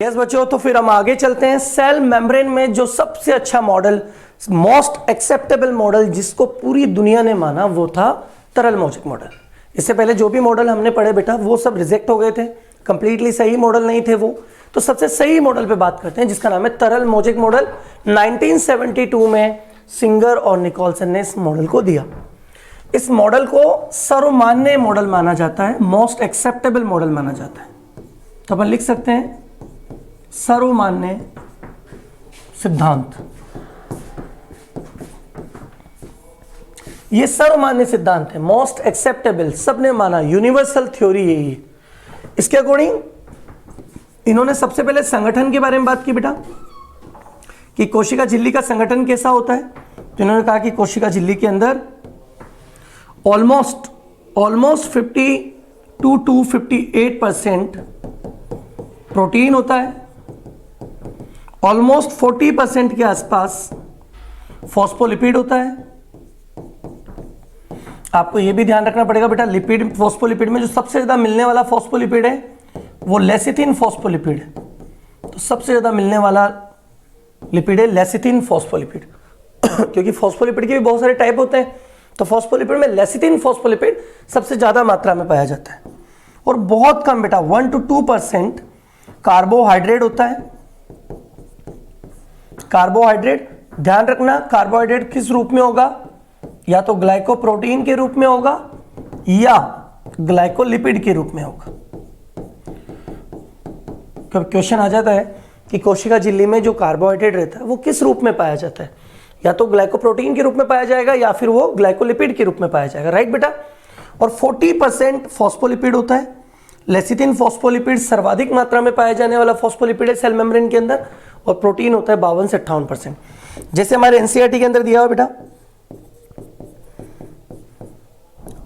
Yes बच्चों, तो फिर हम आगे चलते हैं। सेल मेम्ब्रेन में जो सबसे अच्छा मॉडल, मोस्ट एक्सेप्टेबल मॉडल जिसको पूरी दुनिया ने माना, वो था तरल मोजेक मॉडल। इससे पहले जो भी मॉडल हमने पढ़े बेटा वो सब रिजेक्ट हो गए थे, कंप्लीटली सही मॉडल नहीं थे वो। तो सबसे सही मॉडल पे बात करते हैं जिसका नाम है तरल मोजेक मॉडल। 1972 में सिंगर और निकोलसन ने इस मॉडल को दिया। इस मॉडल को सर्वमान्य मॉडल माना जाता है, मोस्ट एक्सेप्टेबल मॉडल माना जाता है। तो अपन लिख सकते हैं सर्वमान्य सिद्धांत। ये सर्वमान्य सिद्धांत है, मोस्ट एक्सेप्टेबल, सबने माना, यूनिवर्सल थ्योरी यही है। इसके अकॉर्डिंग इन्होंने सबसे पहले संगठन के बारे में बात की बेटा कि कोशिका झिल्ली का संगठन कैसा होता है। तो इन्होंने कहा कि कोशिका झिल्ली के अंदर ऑलमोस्ट 52 to 58% प्रोटीन होता है, ऑलमोस्ट 40% के आसपास फॉस्फोलिपिड होता है। आपको यह भी ध्यान रखना पड़ेगा बेटा, लिपिड फॉस्फोलिपिड में जो सबसे ज्यादा मिलने वाला फॉस्फोलिपिड है वो लेसिथिन फॉस्फोलिपिड है। तो सबसे ज्यादा मिलने वाला लिपिड है लेसिथिन फॉस्फोलिपिड क्योंकि फॉस्फोलिपिड के भी बहुत सारे टाइप होते हैं। तो फॉस्फोलिपिड में लेसिथिन फॉस्फोलिपिड सबसे ज्यादा मात्रा में पाया जाता है। और बहुत कम बेटा 1 to 2% कार्बोहाइड्रेट होता है। कार्बोहाइड्रेट ध्यान रखना, कार्बोहाइड्रेट किस रूप में होगा, या तो ग्लाइकोप्रोटीन के रूप में होगा या ग्लाइकोलिपिड के रूप में होगा। कब क्वेश्चन आ जाता है कि कोशिका झिल्ली में जो कार्बोहाइड्रेट रहता है वो किस रूप में पाया जाता है, या तो ग्लाइकोप्रोटीन के रूप में पाया जाएगा या फिर वो ग्लाइकोलिपिड के रूप में पाया जाएगा, राइट बेटा। और 40% फॉस्फोलिपिड होता है। लेसिथिन फॉस्फोलिपिड सर्वाधिक मात्रा में पाया जाने वाला फॉस्फोलिपिड है सेल मेम्ब्रेन के अंदर, और प्रोटीन होता है 52 से 58%। जैसे हमारे एनसीईआरटी के अंदर दिया हुआ बेटा,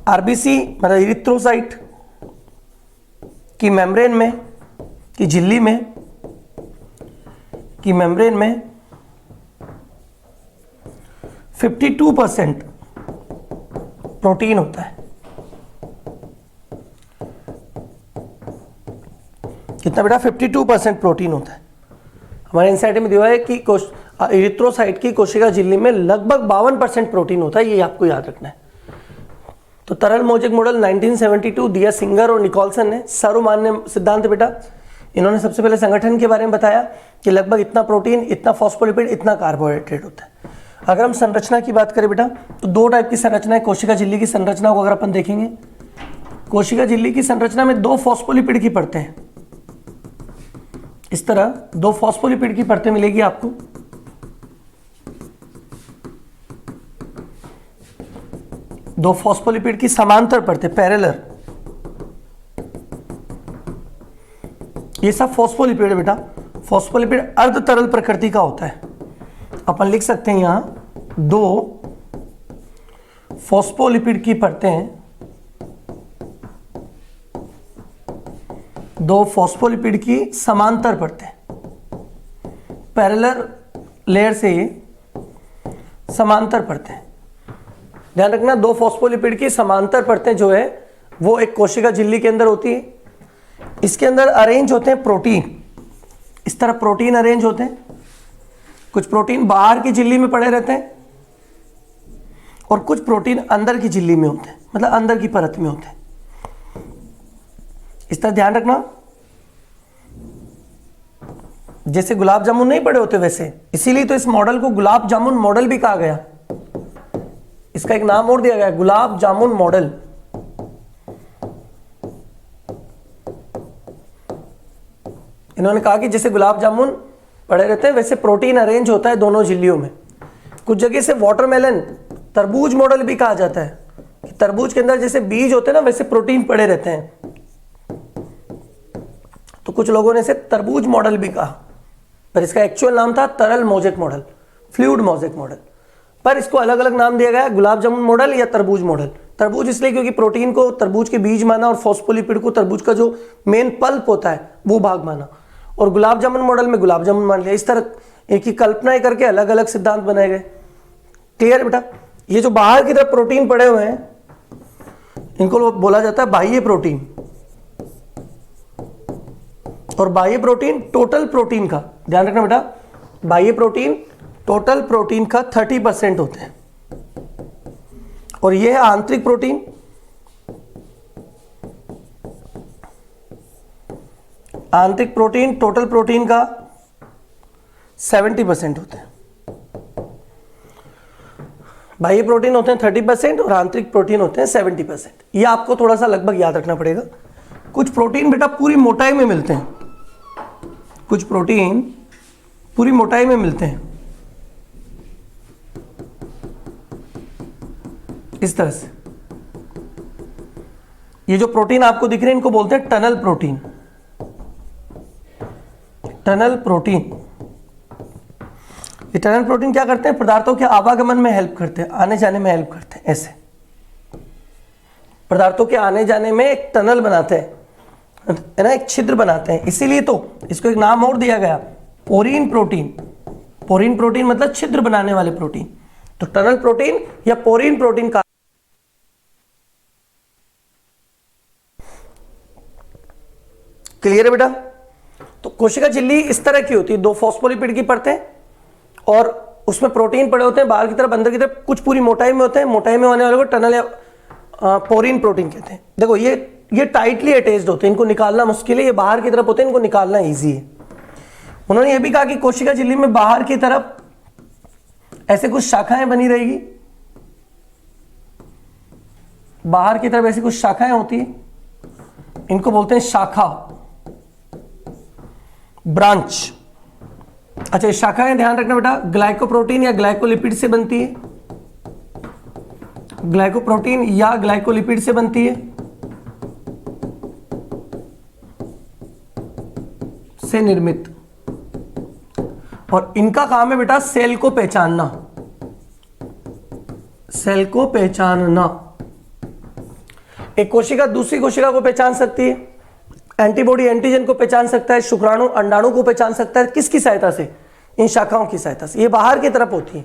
आरबीसी मतलब इरिथ्रोसाइट की मेम्ब्रेन में, की झिल्ली में, की मेम्ब्रेन में 52% प्रोटीन होता है। कितना बेटा? 52% प्रोटीन होता है। हमारे एनसीईआरटी में दिया है कि इरिथ्रोसाइट की कोशिका झिल्ली में लगभग 52% प्रोटीन होता है, ये आपको याद रखना है। तो तरल मोजेक मॉडल 1972 दिया सिंगर और निकोलसन ने, सर्वमान्य सिद्धांत बेटा। इन्होंने सबसे पहले संगठन के बारे में बताया कि लगभग इतना प्रोटीन, इतना फॉस्फोलिपिड, इतना कार्बोहाइड्रेट होता है। अगर हम संरचना की बात करें बेटा तो दो टाइप की संरचना है। कोशिका झिल्ली की संरचना को अगर अपन देखेंगे, कोशिका झिल्ली की संरचना में दो फॉस्फोलिपिड की परतें हैं। इस तरह दो फॉस्फोलिपिड की परतें मिलेगी आपको। दो फॉस्फोलिपिड की समांतर परतें, पैरेलल, ये सब फॉस्फोलिपिड है बेटा। फॉस्फोलिपिड अर्ध तरल प्रकृति का होता है। अपन लिख सकते हैं यहां दो फॉस्फोलिपिड की परतें, दो फॉस्फोलिपिड की समांतर परतें, पैरेलल लेयर से समांतर परतें। ध्यान रखना, दो फॉस्फोलिपिड की समांतर परतें जो है वो एक कोशिका झिल्ली के अंदर होती है। इसके अंदर अरेंज होते हैं प्रोटीन, इस तरह प्रोटीन अरेंज होते हैं। कुछ प्रोटीन बाहर की झिल्ली में पड़े रहते हैं और कुछ प्रोटीन अंदर की झिल्ली में होते हैं, मतलब अंदर की परत में होते हैं। इस तरह ध्यान रखना, जैसे गुलाब जामुन नहीं पड़े होते वैसे, इसीलिए तो इस मॉडल को गुलाब जामुन मॉडल भी कहा गया। इसका एक नाम और दिया गया, गुलाब जामुन मॉडल। इन्होंने कहा कि जैसे गुलाब जामुन पड़े रहते हैं वैसे प्रोटीन अरेंज होता है दोनों झिल्लियों में। कुछ जगह से वाटरमेलन, तरबूज मॉडल भी कहा जाता है कि तरबूज के अंदर जैसे बीज होते हैं ना वैसे प्रोटीन पड़े रहते हैं। तो कुछ लोगों ने इसे तरबूज मॉडल भी कहा, पर इसका एक्चुअल नाम था तरल mosaic model, fluid mosaic model. पर इसको अलग अलग नाम दिया गया, गुलाब जामुन मॉडल या तरबूज मॉडल। तरबूज इसलिए क्योंकि प्रोटीन को तरबूज के बीज माना और फॉस्फोलिपिड को तरबूज का जो मेन पल्प होता है वो भाग माना, और गुलाब जामुन मॉडल में गुलाब जामुन मान लिया। इस तरह एक ही कल्पनाएं करके अलग अलग सिद्धांत बनाए गए। क्लियर बेटा? ये जो बाहर की तरफ प्रोटीन पड़े हुए हैं इनको बोला जाता है बाह्य प्रोटीन। और बाह्य प्रोटीन टोटल प्रोटीन का, ध्यान रखना बेटा, बाह्य प्रोटीन टोटल प्रोटीन का 30% होते हैं, और ये है आंतरिक प्रोटीन। आंतरिक प्रोटीन टोटल प्रोटीन का 70% होते हैं। बाह्य प्रोटीन होते हैं 30% और आंतरिक प्रोटीन होते हैं 70%। ये आपको थोड़ा सा लगभग याद रखना पड़ेगा। कुछ प्रोटीन बेटा पूरी मोटाई में मिलते हैं, कुछ प्रोटीन पूरी मोटाई में मिलते हैं, इस तरह से। ये जो प्रोटीन आपको दिख रहे हैं इनको बोलते हैं टनल प्रोटीन। टनल प्रोटीन, ये टनल प्रोटीन क्या करते हैं? पदार्थों के आवागमन में हेल्प करते हैं, आने जाने में हेल्प करते हैं। ऐसे पदार्थों के आने जाने में एक टनल बनाते हैं, है ना, एक छिद्र बनाते हैं। इसीलिए तो इसको एक नाम और दिया गया, पोरीन प्रोटीन। पोरीन प्रोटीन मतलब छिद्र बनाने वाले प्रोटीन। तो टनल प्रोटीन या पोरीन प्रोटीन का क्लियर है बेटा? तो कोशिका झिल्ली इस तरह की होती है, 2 फॉस्फोलिपिड की परतें और उसमें प्रोटीन पड़े होते हैं बाहर की तरफ, अंदर की तरफ कुछ पूरी मोटाई में होते हैं। मोटाई में होने वाले को टनल या पोरीन प्रोटीन कहते हैं। देखो ये टाइटली अटैच्ड होते हैं, इनको निकालना मुश्किल है। ये बाहर की तरफ होते हैं, इनको निकालना ईजी है। उन्होंने ये भी कहा कि कोशिका झिल्ली में बाहर की तरफ ऐसे कुछ शाखाएं बनी रहेगी, बाहर की तरफ ऐसी कुछ शाखाएं होती है, इनको बोलते हैं शाखा, ब्रांच। अच्छा, ये शाखाएं ध्यान रखना बेटा, ग्लाइकोप्रोटीन या ग्लाइकोलिपिड से बनती है, ग्लाइकोप्रोटीन या ग्लाइकोलिपिड से बनती है, से निर्मित। और इनका काम है बेटा सेल को पहचानना, सेल को पहचानना। एक कोशिका दूसरी कोशिका को पहचान सकती है, एंटीबॉडी एंटीजन को पहचान सकता है, शुक्राणु अंडाणु को पहचान सकता है। किसकी सहायता से? इन शाखाओं की सहायता से। ये बाहर की तरफ होती है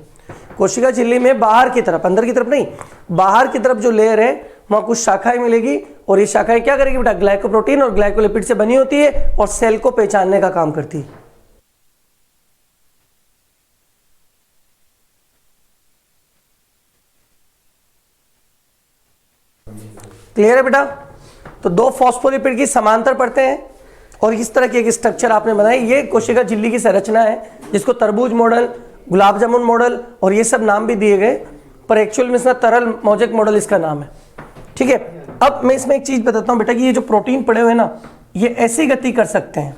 कोशिका झिल्ली में, बाहर की तरफ, अंदर की तरफ नहीं, बाहर की तरफ जो लेयर है वहां कुछ शाखाएं मिलेगी, और ये शाखाएं क्या करेगी बेटा? ग्लाइकोप्रोटीन और ग्लाइकोलिपिड से बनी होती है और सेल को पहचानने का काम करती है। क्लियर है बेटा? तो 2 फॉस्फोलिपिड की समांतर परतें हैं और इस तरह की एक स्ट्रक्चर आपने बनाई। ये कोशिका झिल्ली की संरचना है, जिसको तरबूज मॉडल, गुलाब जामुन मॉडल और ये सब नाम भी दिए गए, पर एक्चुअल में इसका तरल मोजेक मॉडल इसका नाम है। ठीक है, अब मैं इसमें एक चीज बताता हूं बेटा कि ये जो प्रोटीन पड़े हुए ना, ये ऐसी गति कर सकते हैं।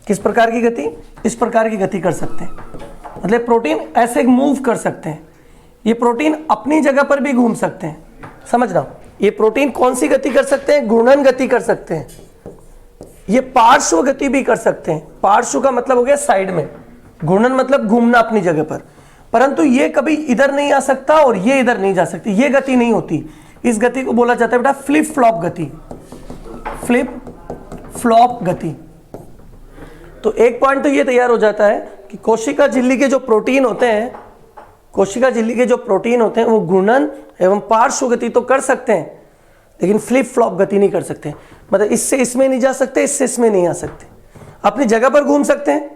किस प्रकार की गति? इस प्रकार की गति कर सकते हैं, मतलब प्रोटीन ऐसे मूव कर सकते हैं। ये प्रोटीन अपनी जगह पर भी घूम सकते हैं, समझना। ये प्रोटीन कौन सी गति कर सकते हैं? घूर्णन गति कर सकते हैं। ये पार्श्व गति भी कर सकते हैं। पार्श्व का मतलब हो गया साइड में, घूर्णन मतलब घूमना अपनी जगह पर। परंतु ये कभी इधर नहीं आ सकता और ये इधर नहीं जा सकती, ये गति नहीं होती। इस गति को बोला जाता है बेटा फ्लिप फ्लॉप गति, फ्लिप फ्लॉप गति। तो एक पॉइंट तो ये तैयार हो जाता है कि कोशिका झिल्ली के जो प्रोटीन होते हैं, कोशिका झिल्ली के जो प्रोटीन होते हैं वो घूर्णन एवं पार्श्व गति तो कर सकते हैं, लेकिन फ्लिप फ्लॉप गति नहीं कर सकते। मतलब इससे इसमें नहीं जा सकते, इससे इसमें नहीं आ सकते, अपनी जगह पर घूम सकते हैं,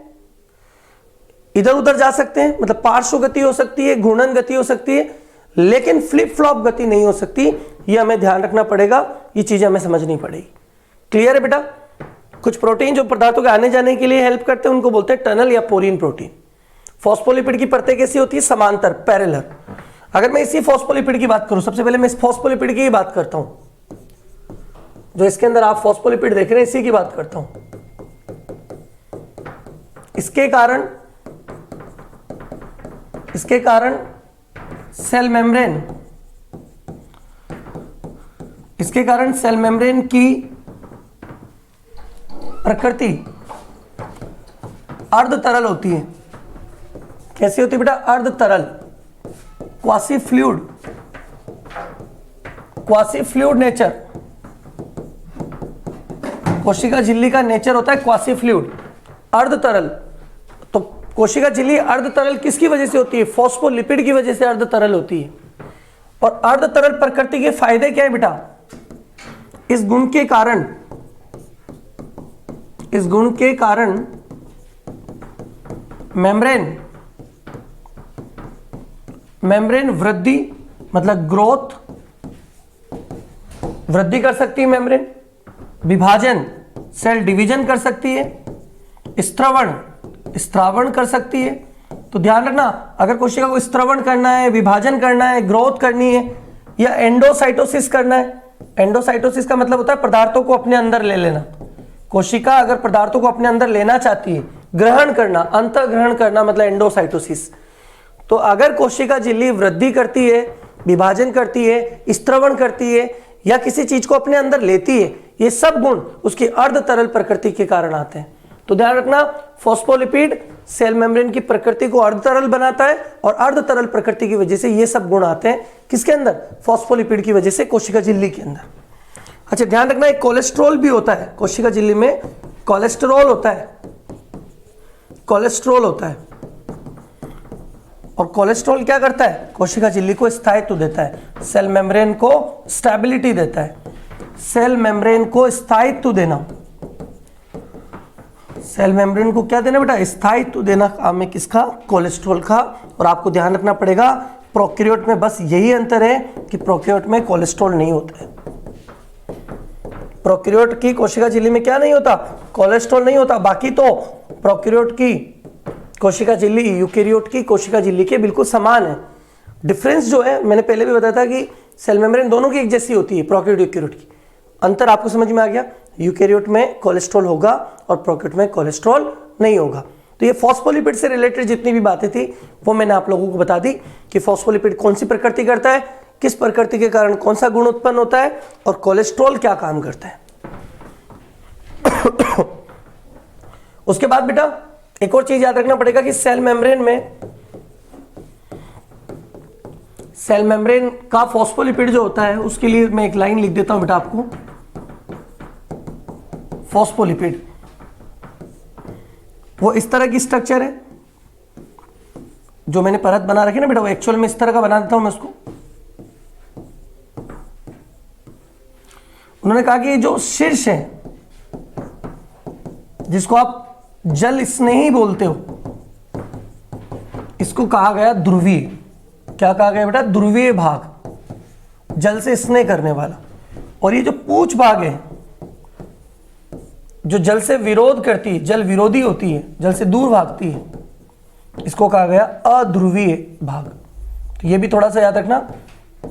इधर उधर जा सकते हैं, मतलब पार्श्व गति हो सकती है, घूर्णन गति हो सकती है, लेकिन फ्लिप फ्लॉप गति नहीं हो सकती। ये हमें ध्यान रखना पड़ेगा, ये चीजें हमें समझनी पड़ेगी। क्लियर है बेटा? कुछ प्रोटीन जो पदार्थों के आने जाने के लिए हेल्प करते हैं उनको बोलते हैं टनल या पोरीन प्रोटीन। फॉस्फोलिपिड की परतें कैसी होती है? समांतर, पैरेलल। अगर मैं इसी फॉस्फोलिपिड की बात करूं, सबसे पहले मैं इस फॉस्फोलिपिड की ही बात करता हूं, जो इसके अंदर आप फॉस्फोलिपिड देख रहे हैं, इसी की बात करता हूं। इसके कारण सेल मेम्ब्रेन, इसके कारण सेल मेम्ब्रेन की प्रकृति अर्ध तरल होती है। कैसी होती है बेटा? अर्ध तरल, quasi fluid, quasi fluid nature. कोशिका झिल्ली का नेचर होता है क्वासी फ्लूइड, अर्ध तरल। तो कोशिका झिल्ली अर्ध तरल किसकी वजह से होती है? फॉस्फोलिपिड की वजह से अर्ध तरल होती है। और अर्ध तरल प्रकृति के फायदे क्या है बेटा? इस गुण के कारण इस गुण के कारण मेम्ब्रेन वृद्धि मतलब ग्रोथ, वृद्धि कर सकती है मेम्ब्रेन, विभाजन सेल डिवीजन कर सकती है, स्त्रावण कर सकती है। तो ध्यान रखना, अगर कोशिका को स्त्रावण करना है, विभाजन करना है, ग्रोथ करनी है या एंडोसाइटोसिस करना है। एंडोसाइटोसिस का मतलब होता है पदार्थों को अपने अंदर ले लेना। कोशिका अगर पदार्थों को अपने अंदर लेना चाहती है, ग्रहण करना, अंतर्ग्रहण करना मतलब एंडोसाइटोसिस। तो अगर कोशिका झिल्ली वृद्धि करती है, विभाजन करती है, स्त्रावण करती है या किसी चीज को अपने अंदर लेती है, ये सब गुण उसकी अर्ध तरल प्रकृति के कारण आते हैं। तो ध्यान रखना, फॉस्फोलिपिड सेल मेम्ब्रेन की प्रकृति को अर्ध तरल बनाता है और अर्ध तरल प्रकृति की वजह से ये सब गुण आते हैं। किसके अंदर? फॉस्फोलिपिड की वजह से कोशिका झिल्ली के अंदर। अच्छा ध्यान रखना, एक कोलेस्ट्रॉल भी होता है कोशिका झिल्ली में, कोलेस्ट्रॉल होता है, कोलेस्ट्रॉल होता है। और कोलेस्ट्रॉल क्या करता है? कोशिका झिल्ली को स्थायित्व देता है, सेल मेम्ब्रेन को स्टेबिलिटी देता है। सेल मेम्ब्रेन को स्थायित्व देना, सेल मेम्ब्रेन को क्या देना बेटा? स्थायित्व देना काम है किसका? कोलेस्ट्रॉल का। और आपको ध्यान रखना पड़ेगा, प्रोकैरियोट में बस यही अंतर है कि प्रोकैरियोट में कोलेस्ट्रॉल नहीं होता है। प्रोकैरियोट की कोशिका झिल्ली में क्या नहीं होता? कोलेस्ट्रॉल नहीं होता। बाकी तो प्रोकैरियोट की कोशिका झिल्ली यूकैरियोट की कोशिका झिल्ली के बिल्कुल समान है। डिफरेंस जो है मैंने पहले भी बताया था कि सेल मेम्ब्रेन दोनों की एक जैसी होती है, प्रोकैरियोट यूकैरियोट की। अंतर आपको समझ में आ गया? यूकैरियोट में कोलेस्ट्रॉल होगा और प्रोकैरियोट में कोलेस्ट्रॉल नहीं होगा। तो ये फॉस्फोलिपिड से रिलेटेड जितनी भी बातें थी वो मैंने आप लोगों को बता दी कि फॉस्फोलिपिड कौन सी प्रकृति करता है, किस प्रकृति के कारण कौन सा गुण उत्पन्न होता है और कोलेस्ट्रॉल क्या काम करता है। उसके बाद बेटा एक और चीज याद रखना पड़ेगा कि सेल मेम्ब्रेन का फॉस्फोलिपिड जो होता है उसके लिए मैं एक लाइन लिख देता हूं बेटा आपको। फॉस्फोलिपिड वो इस तरह की स्ट्रक्चर है, जो मैंने परत बना रखी ना बेटा, वो एक्चुअल में इस तरह का बना देता हूं मैं उसको। उन्होंने कहा कि जो शीर्ष है, जिसको आप जल स्नेही बोलते हो, इसको कहा गया ध्रुवीय। क्या कहा गया बेटा? ध्रुवीय भाग, जल से स्नेह करने वाला। और ये जो पूंछ भाग है, जो जल से विरोध करती है, जल विरोधी होती है, जल से दूर भागती है, इसको कहा गया अध्रुवीय भाग। तो ये भी थोड़ा सा याद रखना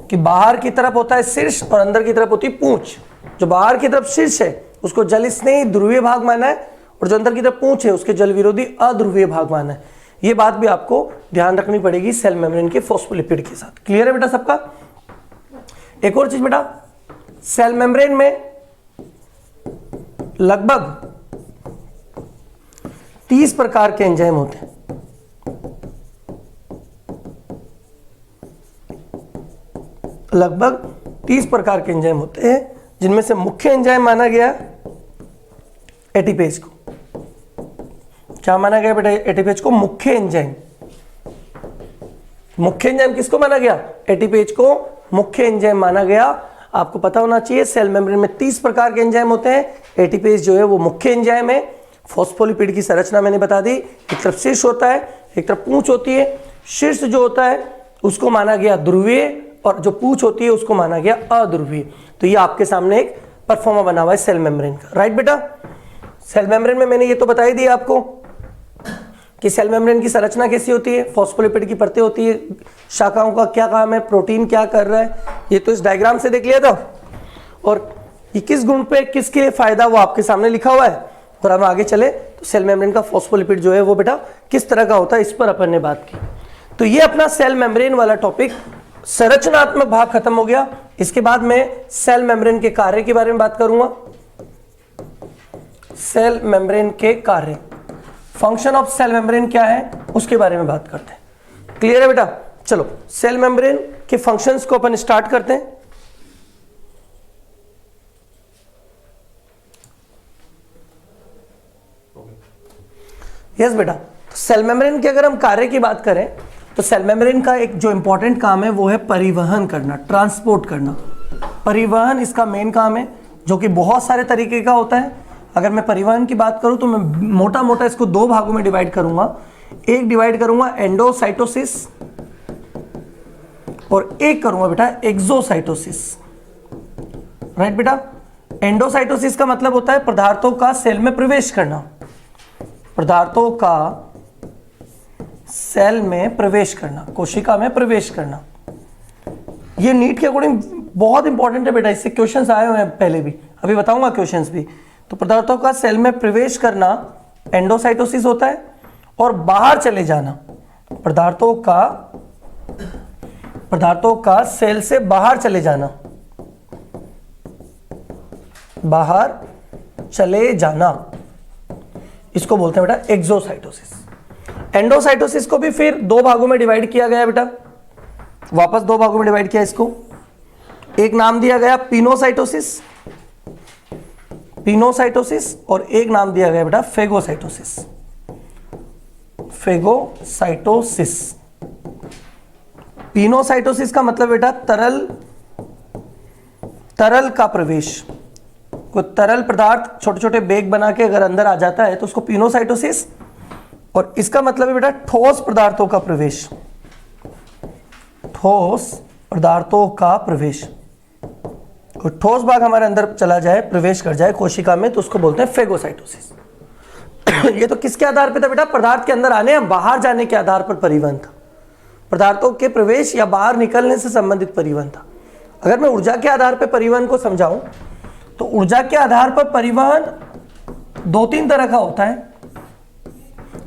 कि बाहर की तरफ होता है शीर्ष और अंदर की तरफ होती है पूंछ। जो बाहर की तरफ शीर्ष है उसको जल स्नेही ध्रुवीय भाग माना है और जो अंदर की तरफ पूंछ है उसके जल विरोधी अध्रुवीय भाग माना है। ये बात भी आपको ध्यान रखनी पड़ेगी सेल मेम्ब्रेन के फॉस्फोलिपिड के साथ। क्लियर है बेटा सबका? एक और चीज बेटा, सेल मेम्ब्रेन में लगभग 30 प्रकार के एंजाइम होते हैं। लगभग 30 प्रकार के एंजाइम होते हैं, जिनमें से मुख्य एंजाइम माना गया एटीपेज को। क्या माना गया बेटा? एटीपेज को मुख्य एंजाइम। मुख्य एंजाइम किसको माना गया? एटीपेज को मुख्य एंजाइम माना गया। आपको पता होना चाहिए सेल मेम्ब्रेन में 30 प्रकार के एंजाइम होते हैं। एटीपेज जो है वो मुख्य एंजाइम है। फॉस्फोलिपिड की संरचना मैंने बता दी, एक तरफ शीर्ष होता है, एक तरफ पूंछ होती है। शीर्ष जो होता है उसको माना गया ध्रुवीय और जो पूंछ होती है उसको माना गया अध्रुवीय। तो ये आपके सामने एक परफॉर्मा बना हुआ है सेल मेम्ब्रेन का। राइट बेटा? सेल मेम्ब्रेन में मैंने ये तो बता ही दिया आपको कि सेल मेम्ब्रेन की संरचना कैसी होती है, फॉस्फोलिपिड की परतें होती है, शाखाओं का क्या काम है, प्रोटीन क्या कर रहा है, ये तो इस डायग्राम से देख लिया था। और ये किस गुण पे किसके लिए फायदा वो आपके सामने लिखा हुआ है। और हम आगे चले तो सेल मेम्ब्रेन का फॉस्फोलिपिड जो है वो बेटा किस तरह का होता है, इस पर अपन ने बात की। तो ये अपना सेल मेम्ब्रेन वाला टॉपिक संरचनात्मक भाग खत्म हो गया। इसके बाद मैं सेल मेम्ब्रेन के कार्य के बारे में बात करूंगा। सेल मेम्ब्रेन के कार्य, फंक्शन ऑफ सेल मेम्ब्रेन क्या है उसके बारे में बात करते हैं। क्लियर है बेटा? चलो सेल मेम्ब्रेन के फंक्शंस को अपन स्टार्ट करते हैं। यस बेटा, सेल मेम्ब्रेन के अगर हम कार्य की बात करें तो सेल मेम्ब्रेन का एक जो इंपॉर्टेंट काम है वो है परिवहन करना, ट्रांसपोर्ट करना। परिवहन इसका मेन काम है, जो कि बहुत सारे तरीके का होता है। अगर मैं परिवहन की बात करूं तो मैं मोटा मोटा इसको दो भागों में डिवाइड करूंगा। एक डिवाइड करूंगा एंडोसाइटोसिस और एक करूंगा बेटा एक्सोसाइटोसिस। राइट बेटा, एंडोसाइटोसिस का मतलब होता है पदार्थों का सेल में प्रवेश करना, पदार्थों का सेल में प्रवेश करना, कोशिका में प्रवेश करना। ये नीट के अकॉर्डिंग बहुत इंपॉर्टेंट है बेटा, इससे क्वेश्चंस आए हुए हैं पहले भी, अभी बताऊंगा क्वेश्चंस भी। तो पदार्थों का सेल में प्रवेश करना एंडोसाइटोसिस होता है, और बाहर चले जाना, पदार्थों का सेल से बाहर चले जाना, बाहर चले जाना, इसको बोलते हैं बेटा एक्सोसाइटोसिस। एंडोसाइटोसिस को भी फिर दो भागों में डिवाइड किया गया बेटा, वापस दो भागों में डिवाइड किया इसको। एक नाम दिया गया पिनोसाइटोसिस, और एक नाम दिया गया बेटा फेगोसाइटोसिस। पिनोसाइटोसिस का मतलब बेटा तरल का प्रवेश, कोई तरल पदार्थ छोटे छोटे बेग बना के अगर अंदर आ जाता है तो उसको पिनोसाइटोसिस। और इसका मतलब है बेटा ठोस पदार्थों का प्रवेश, ठोस पदार्थों का प्रवेश, कोई ठोस भाग हमारे अंदर चला जाए, प्रवेश कर जाए कोशिका में, तो उसको बोलते हैं फेगोसाइटोसिस। ये तो किसके आधार पे था बेटा, पदार्थ के अंदर आने या बाहर जाने के आधार पर परिवहन था, पदार्थों के प्रवेश या बाहर निकलने से संबंधित परिवहन था। अगर मैं ऊर्जा के आधार पर परिवहन को समझाऊं तो ऊर्जा के आधार पर परिवहन दो तीन तरह का होता है,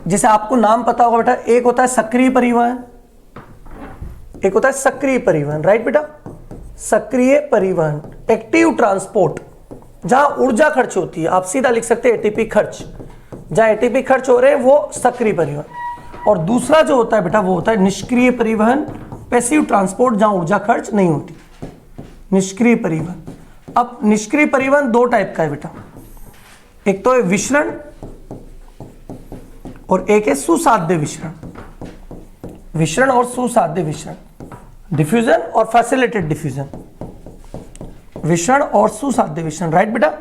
जिसे आपको नाम पता होगा बेटा। एक होता है सक्रिय परिवहन, एक होता है सक्रिय परिवहन। राइट बेटा, सक्रिय परिवहन, एक्टिव ट्रांसपोर्ट, जहां ऊर्जा खर्च होती है, आप सीधा लिख सकते हैं एटीपी खर्च, जहां एटीपी खर्च हो रहे हैं वो सक्रिय परिवहन। और दूसरा जो होता है बेटा वो होता है निष्क्रिय परिवहन, पैसिव ट्रांसपोर्ट, जहां ऊर्जा खर्च नहीं होती, निष्क्रिय परिवहन। अब निष्क्रिय परिवहन दो टाइप का है बेटा, एक तो है विसरण और एक है सुसाध्य विसरण। विसरण और सुसाध्य विसरण, डिफ्यूजन और फैसिलिटेड डिफ्यूजन, विसरण और सुसाध्य विसरण। राइट बेटा,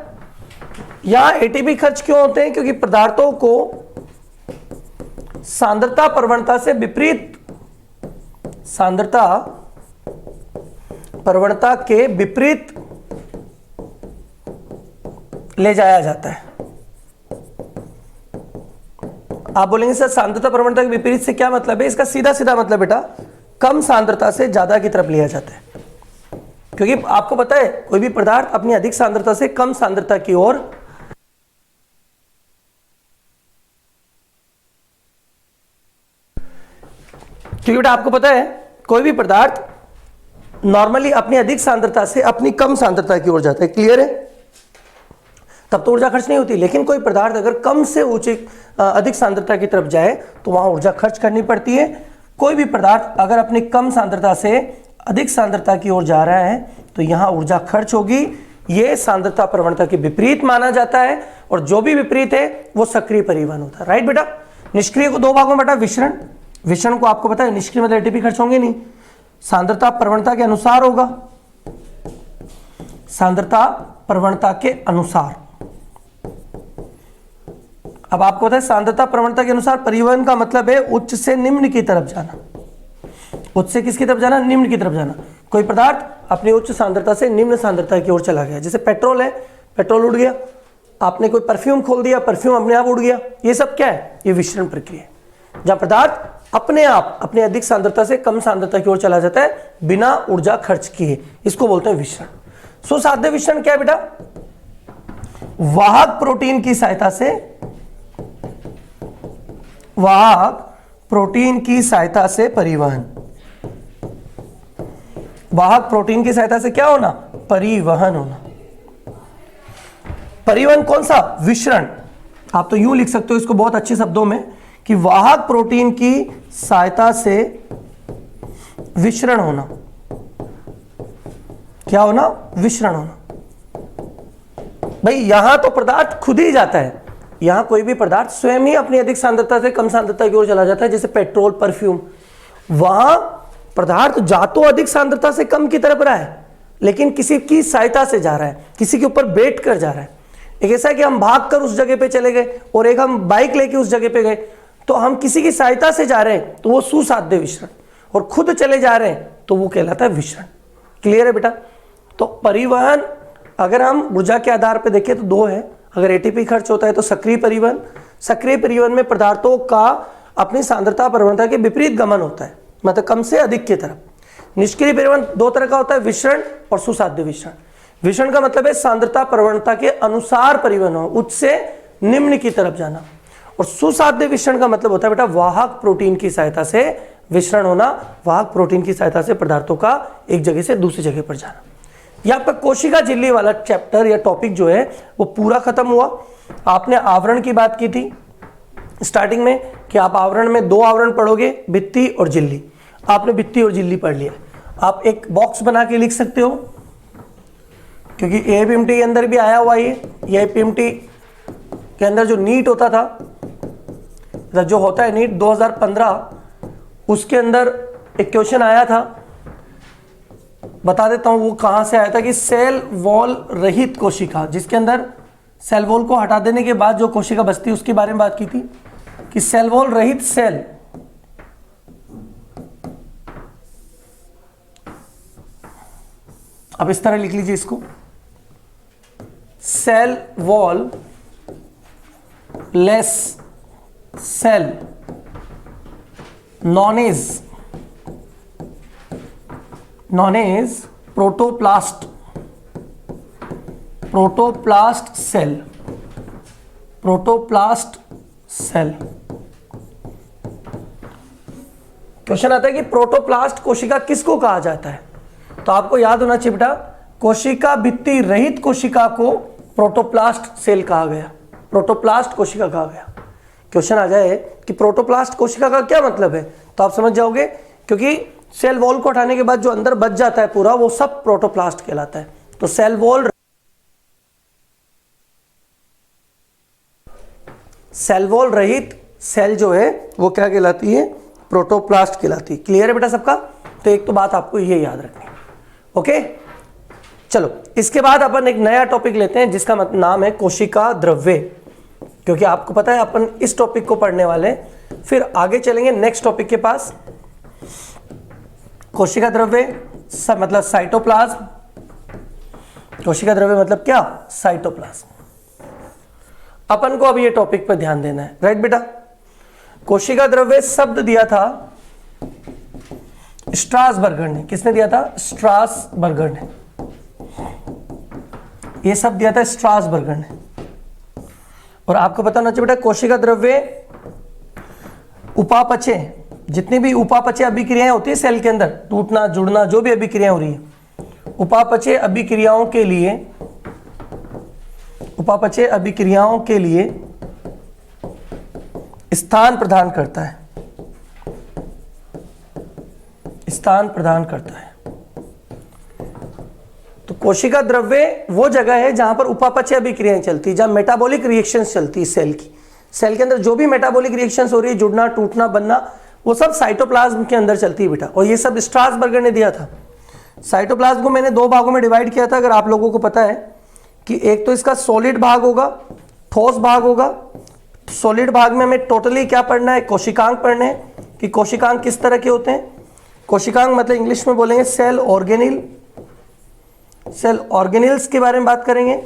यहां एटीपी खर्च क्यों होते हैं, क्योंकि पदार्थों को सांद्रता प्रवणता से विपरीत, सांद्रता प्रवणता के विपरीत ले जाया जाता है। आप बोलेंगे सर सांद्रता प्रवणता के विपरीत से क्या मतलब है, इसका सीधा सीधा मतलब बेटा कम सांद्रता से ज्यादा की तरफ लिया जाता है। क्योंकि आपको पता है कोई भी पदार्थ अपनी अधिक सांद्रता से कम सांद्रता की ओर क्योंकि बेटा आपको पता है कोई भी पदार्थ नॉर्मली अपनी अधिक सांद्रता से अपनी कम सांद्रता की ओर जाता है। क्लियर है, तब तो ऊर्जा खर्च नहीं होती। लेकिन कोई पदार्थ अगर कम से ऊंची अधिक सांद्रता की तरफ जाए तो वहां ऊर्जा खर्च करनी पड़ती है। कोई भी पदार्थ अगर अपनी कम सांद्रता से अधिक सांद्रता की ओर जा रहा है तो यहां ऊर्जा खर्च होगी। यह सांद्रता प्रवणता के विपरीत माना जाता है, और जो भी विपरीत है वो सक्रिय परिवहन होता है। राइट बेटा, निष्क्रिय को दो भागों में बेटा, विसरण, विसरण को आपको पता है निष्क्रिय मतलब एटीपी खर्च होंगे नहीं, सांद्रता प्रवणता के अनुसार होगा, सांद्रता प्रवणता के अनुसार। अब आपको पता है सांद्रता प्रवणता के अनुसार परिवहन का मतलब है उच्च से निम्न की तरफ जाना। उच्च से किसकी तरफ जाना, निम्न की तरफ जाना। कोई पदार्थ अपनी उच्च सांद्रता से निम्न सांद्रता की ओर चला गया, जैसे पेट्रोल है, पेट्रोल उड़ गया, आपने कोई परफ्यूम खोल दिया, परफ्यूम अपने आप उड़ गया। ये सब क्या है, ये विसरण प्रक्रिया है, जहां पदार्थ अपने आप अपनी अधिक सांद्रता से कम सांद्रता की ओर चला जाता है बिना ऊर्जा खर्च किए, इसको बोलते हैं विसरण। सुसाध्य विसरण क्या है बेटा, वाहक प्रोटीन की सहायता से, वाहक प्रोटीन की सहायता से परिवहन, वाहक प्रोटीन की सहायता से क्या होना, परिवहन होना। परिवहन कौन सा, विसरण। आप तो यूं लिख सकते हो इसको बहुत अच्छे शब्दों में कि वाहक प्रोटीन की सहायता से विसरण होना। क्या होना, विसरण होना। भाई यहां तो पदार्थ खुद ही जाता है, यहां कोई भी पदार्थ स्वयं ही अपनी अधिक सांद्रता से कम सांद्रता की ओर चला जाता है, जैसे पेट्रोल, परफ्यूम। वहां पदार्थ जा तो अधिक सांद्रता से कम की तरफ रहा है, लेकिन किसी की सहायता से जा रहा है, किसी के ऊपर बैठ कर जा रहा है। एक ऐसा है कि हम भाग कर उस जगह पे चले गए, और एक हम बाइक लेके उस जगह पे गए। तो हम किसी की सहायता से जा रहे हैं तो वो सुसाध्य विसरण, और खुद चले जा रहे हैं तो वो कहलाता है विसरण। क्लियर है बेटा? तो परिवहन अगर हम ऊर्जा के आधार पर देखें तो दो है। अगर एटीपी खर्च होता है तो सक्रिय परिवहन, सक्रिय परिवहन में पदार्थों का अपनी सांद्रता प्रवणता के विपरीत गमन होता है, मतलब कम से अधिक की तरफ। निष्क्रिय परिवहन दो तरह का होता है, विसरण और सुसाध्य विसरण। विसरण का मतलब है सांद्रता प्रवणता के अनुसार परिवहन हो, उच्च से निम्न की तरफ जाना। और सुसाध्य विसरण का मतलब होता है बेटा वाहक प्रोटीन की सहायता से विसरण होना, वाहक प्रोटीन की सहायता से पदार्थों का एक जगह से दूसरी जगह पर जाना। यह आपका कोशिका झिल्ली वाला चैप्टर या टॉपिक जो है वो पूरा खत्म हुआ। आपने आवरण की बात की थी स्टार्टिंग में कि आप आवरण में दो आवरण पढ़ोगे, भित्ति और झिल्ली। आपने भित्ति और झिल्ली पढ़ लिया। आप एक बॉक्स बना के लिख सकते हो, क्योंकि एपीएमटी के अंदर भी आया हुआ ये एपीएमटी के अंदर जो नीट होता था, जो होता है नीट 2015, उसके अंदर एक क्वेश्चन आया था, बता देता हूं वो कहां से आया था, कि सेल वॉल रहित कोशिका, जिसके अंदर सेल वॉल को हटा देने के बाद जो कोशिका बचती है उसके बारे में बात की थी, कि सेल वॉल रहित सेल अब इस तरह लिख लीजिए इसको, cell wall less cell known as protoplast cell, protoplast cell. Question आता है कि प्रोटोप्लास्ट कोशिका किसको कहा जाता है? तो आपको याद होना चाहिए बेटा, कोशिका भित्ति रहित कोशिका को प्रोटोप्लास्ट सेल कहा गया, प्रोटोप्लास्ट कोशिका कहा गया। क्वेश्चन आ जाए कि प्रोटोप्लास्ट कोशिका का क्या मतलब है, तो आप समझ जाओगे, क्योंकि सेल वॉल को हटाने के बाद जो अंदर बच जाता है पूरा, वो सब प्रोटोप्लास्ट कहलाता है। तो सेल वॉल रहित सेल जो है वो क्या कहलाती है? प्रोटोप्लास्ट कहलाती है। क्लियर है बेटा सबका? तो एक तो बात आपको ये याद रखनी है। ओके, चलो इसके बाद अपन एक नया टॉपिक लेते हैं जिसका नाम है कोशिका द्रव्य, क्योंकि आपको पता है अपन इस टॉपिक को पढ़ने वाले हैं। फिर आगे चलेंगे नेक्स्ट टॉपिक के पास। कोशिका द्रव्य मतलब साइटोप्लाज्म। कोशिका द्रव्य मतलब क्या? साइटोप्लाज्म। अपन को अब ये टॉपिक पर ध्यान देना है, राइट बेटा? कोशिका द्रव्य शब्द दिया था स्ट्रासबर्गर ने। किसने दिया था? स्ट्रासबर्गर ने। ये सब दिया था स्ट्रासबर्गर ने। और आपको पता होना चाहिए बेटा, कोशिका द्रव्य उपापचय, जितनी भी उपापचय अभिक्रियाएं होती है सेल के अंदर, टूटना जुड़ना जो भी अभिक्रियाएं हो रही है, उपापचय अभिक्रियाओं के लिए स्थान प्रदान करता है, स्थान प्रदान करता है। तो कोशिका द्रव्य वो जगह है जहां पर उपापचय अभिक्रियाएं चलती है, जहां मेटाबॉलिक रिएक्शंस चलती है सेल की। सेल के अंदर जो भी मेटाबॉलिक रिएक्शंस हो रही है, जुड़ना टूटना बनना, वो सब साइटोप्लाज्म के अंदर चलती है बेटा। और ये सब स्ट्रासबर्गर ने दिया था। साइटोप्लाज्म को मैंने दो भागों में डिवाइड किया था, अगर आप लोगों को पता है, कि एक तो इसका सॉलिड भाग होगा, ठोस भाग होगा। सॉलिड भाग में हमें टोटली क्या पढ़ना है? कोशिकांग पढ़ने हैं, कि कोशिकांग किस तरह के होते हैं। कोशिकांग मतलब इंग्लिश में बोलेंगे सेल ऑर्गेनिल, सेल ऑर्गेनिल्स के बारे में बात करेंगे।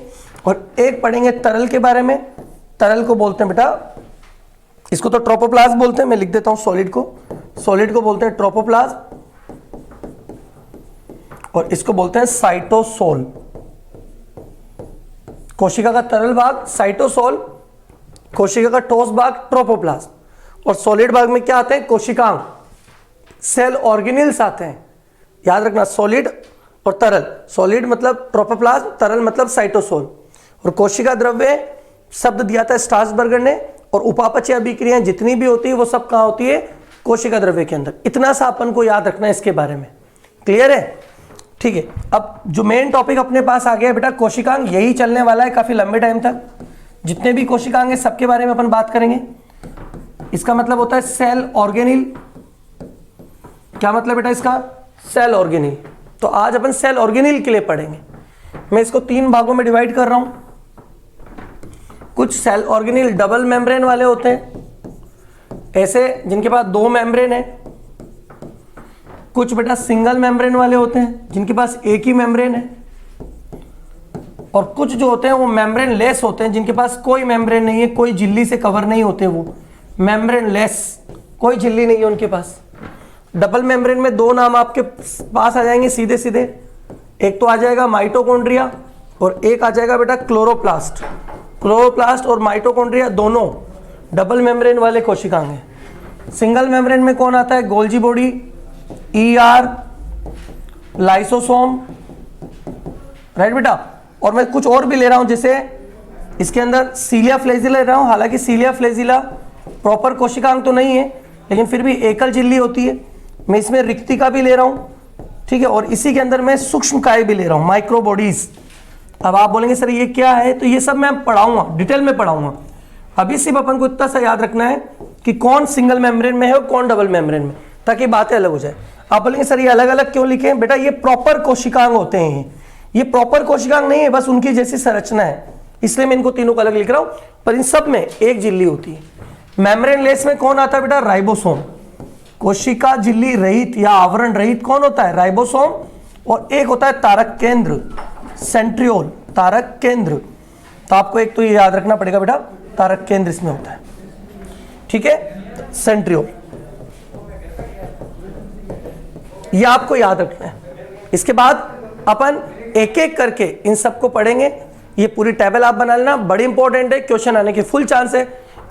और एक पढ़ेंगे तरल के बारे में। तरल को बोलते हैं बेटा, इसको तो ट्रोपोप्लाज्म बोलते हैं, मैं लिख देता हूं सॉलिड को बोलते हैं ट्रोपोप्लाज्म, और इसको बोलते हैं साइटोसोल। कोशिका का तरल भाग साइटोसोल, कोशिका का ठोस भाग ट्रोपोप्लाज्म, और सॉलिड भाग में क्या आते हैं? कोशिकांग, सेल ऑर्गेनिल्स आते हैं। याद रखना, सॉलिड और तरल। सॉलिड मतलब ट्रोपोप्लाज्म, तरल मतलब साइटोसोल। और कोशिका द्रव्य शब्द दिया था स्ट्रासबर्गर ने, और उपापचय अभिक्रियाएं जितनी भी होती है वो सब कहां होती है? कोशिका द्रव्य के अंदर। इतना सा अपन को याद रखना है इसके बारे में। क्लियर है? ठीक है। अब जो मेन टॉपिक अपने पास आ गया है बेटा कोशिकांग, यही चलने वाला है काफी लंबे टाइम तक। जितने भी कोशिकांग हैं सबके बारे में अपन बात करेंगे। इसका मतलब होता है सेल ऑर्गेनिल। क्या मतलब बेटा इसका? Cell organelle. तो आज अपन सेल ऑर्गेनिल के लिए पढ़ेंगे। मैं इसको 3 भागों में डिवाइड कर रहा हूं। कुछ सेल ऑर्गेनेल डबल मेम्ब्रेन वाले होते हैं, ऐसे जिनके पास 2 मेम्ब्रेन है। कुछ बेटा सिंगल मेम्ब्रेन वाले होते हैं जिनके पास एक ही मेम्ब्रेन है। और कुछ जो होते हैं वो मेम्ब्रेन लेस होते हैं, जिनके पास कोई मेम्ब्रेन नहीं है, कोई झिल्ली से कवर नहीं होते, वो मेम्ब्रेन लेस, कोई झिल्ली नहीं है उनके पास। डबल मेम्ब्रेन में 2 नाम आपके पास आ जाएंगे सीधे सीधे। एक तो आ जाएगा माइटोकॉन्ड्रिया और एक आ जाएगा बेटा क्लोरोप्लास्ट। क्लोरोप्लास्ट और माइटोकॉन्ड्रिया दोनों डबल मेम्ब्रेन वाले कोशिकांग हैं। सिंगल मेम्ब्रेन में कौन आता है? Golgi body, ER, lysosome, right बेटा। और मैं कुछ और भी ले रहा हूं, जैसे इसके अंदर सीलिया फ्लेजिला ले रहा हूं। हालांकि सीलिया फ्लेजिला प्रॉपर कोशिकांग तो नहीं है, लेकिन फिर भी एकल झिल्ली होती है। मैं इसमें रिक्तिका भी ले रहा हूं, ठीक है। और इसी के अंदर मैं सूक्ष्मकाय भी ले रहा हूं, माइक्रो बॉडीज। अब आप बोलेंगे सर ये क्या है, तो ये सब मैं पढ़ाऊंगा, डिटेल में पढ़ाऊंगा। अभी सिर्फ अपन को इतना सा याद रखना है कि कौन सिंगल मेम्ब्रेन में है और कौन डबल मेम्ब्रेन में, ताकि बातें अलग हो जाए। आप बोलेंगे सर ये अलग अलग क्यों लिखे हैं? बेटा ये प्रॉपर कोशिकांग होते हैं, ये प्रॉपर कोशिकांग नहीं है, बस उनकी जैसी संरचना है, इसलिए मैं इनको तीनों को अलग लिख रहा हूं। पर इन सब में एक झिल्ली होती है। मेम्ब्रेन लेस में कौन आता है बेटा? राइबोसोम। कोशिका झिल्ली रहित या आवरण रहित कौन होता है? राइबोसोम। और एक होता है तारक केंद्र, सेंट्रियोल, तारक केंद्र। तो आपको एक तो ये याद रखना पड़ेगा बेटा, तारक केंद्र इसमें होता है, ठीक है, सेंट्रियोल, ये आपको याद रखना है। इसके बाद अपन एक एक करके इन सबको पढ़ेंगे। ये पूरी टेबल आप बना लेना, बड़ी इंपॉर्टेंट है, क्वेश्चन आने की फुल चांस है।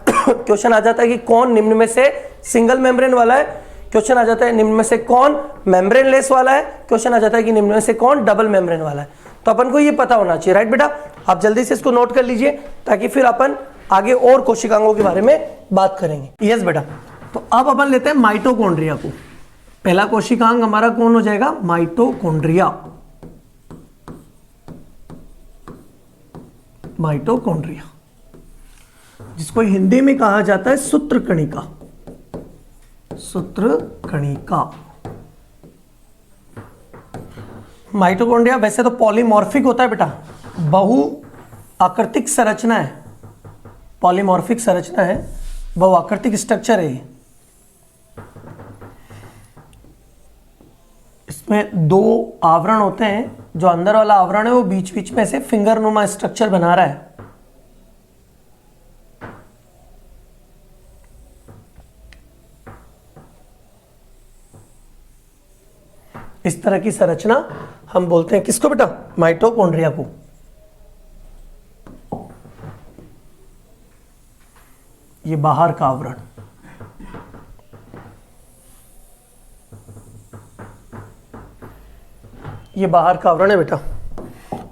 क्वेश्चन आ जाता है कि कौन निम्न में से सिंगल मेम्ब्रेन वाला है, क्वेश्चन आ जाता है निम्न में से कौन मेम्ब्रेन लेस वाला है, क्वेश्चन आ जाता है कि निम्न में से कौन डबल मेम्ब्रेन वाला है। तो अपन को ये पता होना चाहिए, राइट बेटा। आप जल्दी से इसको नोट कर लीजिए, ताकि फिर अपन आगे और कोशिकांगों के बारे में बात करेंगे। यस बेटा। तो अब अपन लेते हैं माइटोकॉन्ड्रिया को। पहला कोशिकांग हमारा कौन हो जाएगा? माइटोकॉन्ड्रिया। माइटोकॉन्ड्रिया, जिसको हिंदी में कहा जाता है सूत्रकणिका। सूत्रकणिका। माइटोकॉन्ड्रिया वैसे तो पॉलीमॉर्फिक होता है बेटा, बहु आकृतिक संरचना है, पॉलीमॉर्फिक संरचना है, बहुआकृतिक स्ट्रक्चर है। इसमें 2 आवरण होते हैं, जो अंदर वाला आवरण है वो बीच बीच में से फिंगरनुमा स्ट्रक्चर बना रहा है। इस तरह की संरचना हम बोलते हैं किसको बेटा? माइटोकॉन्ड्रिया को। ये बाहर का आवरण, ये बाहर का आवरण है बेटा।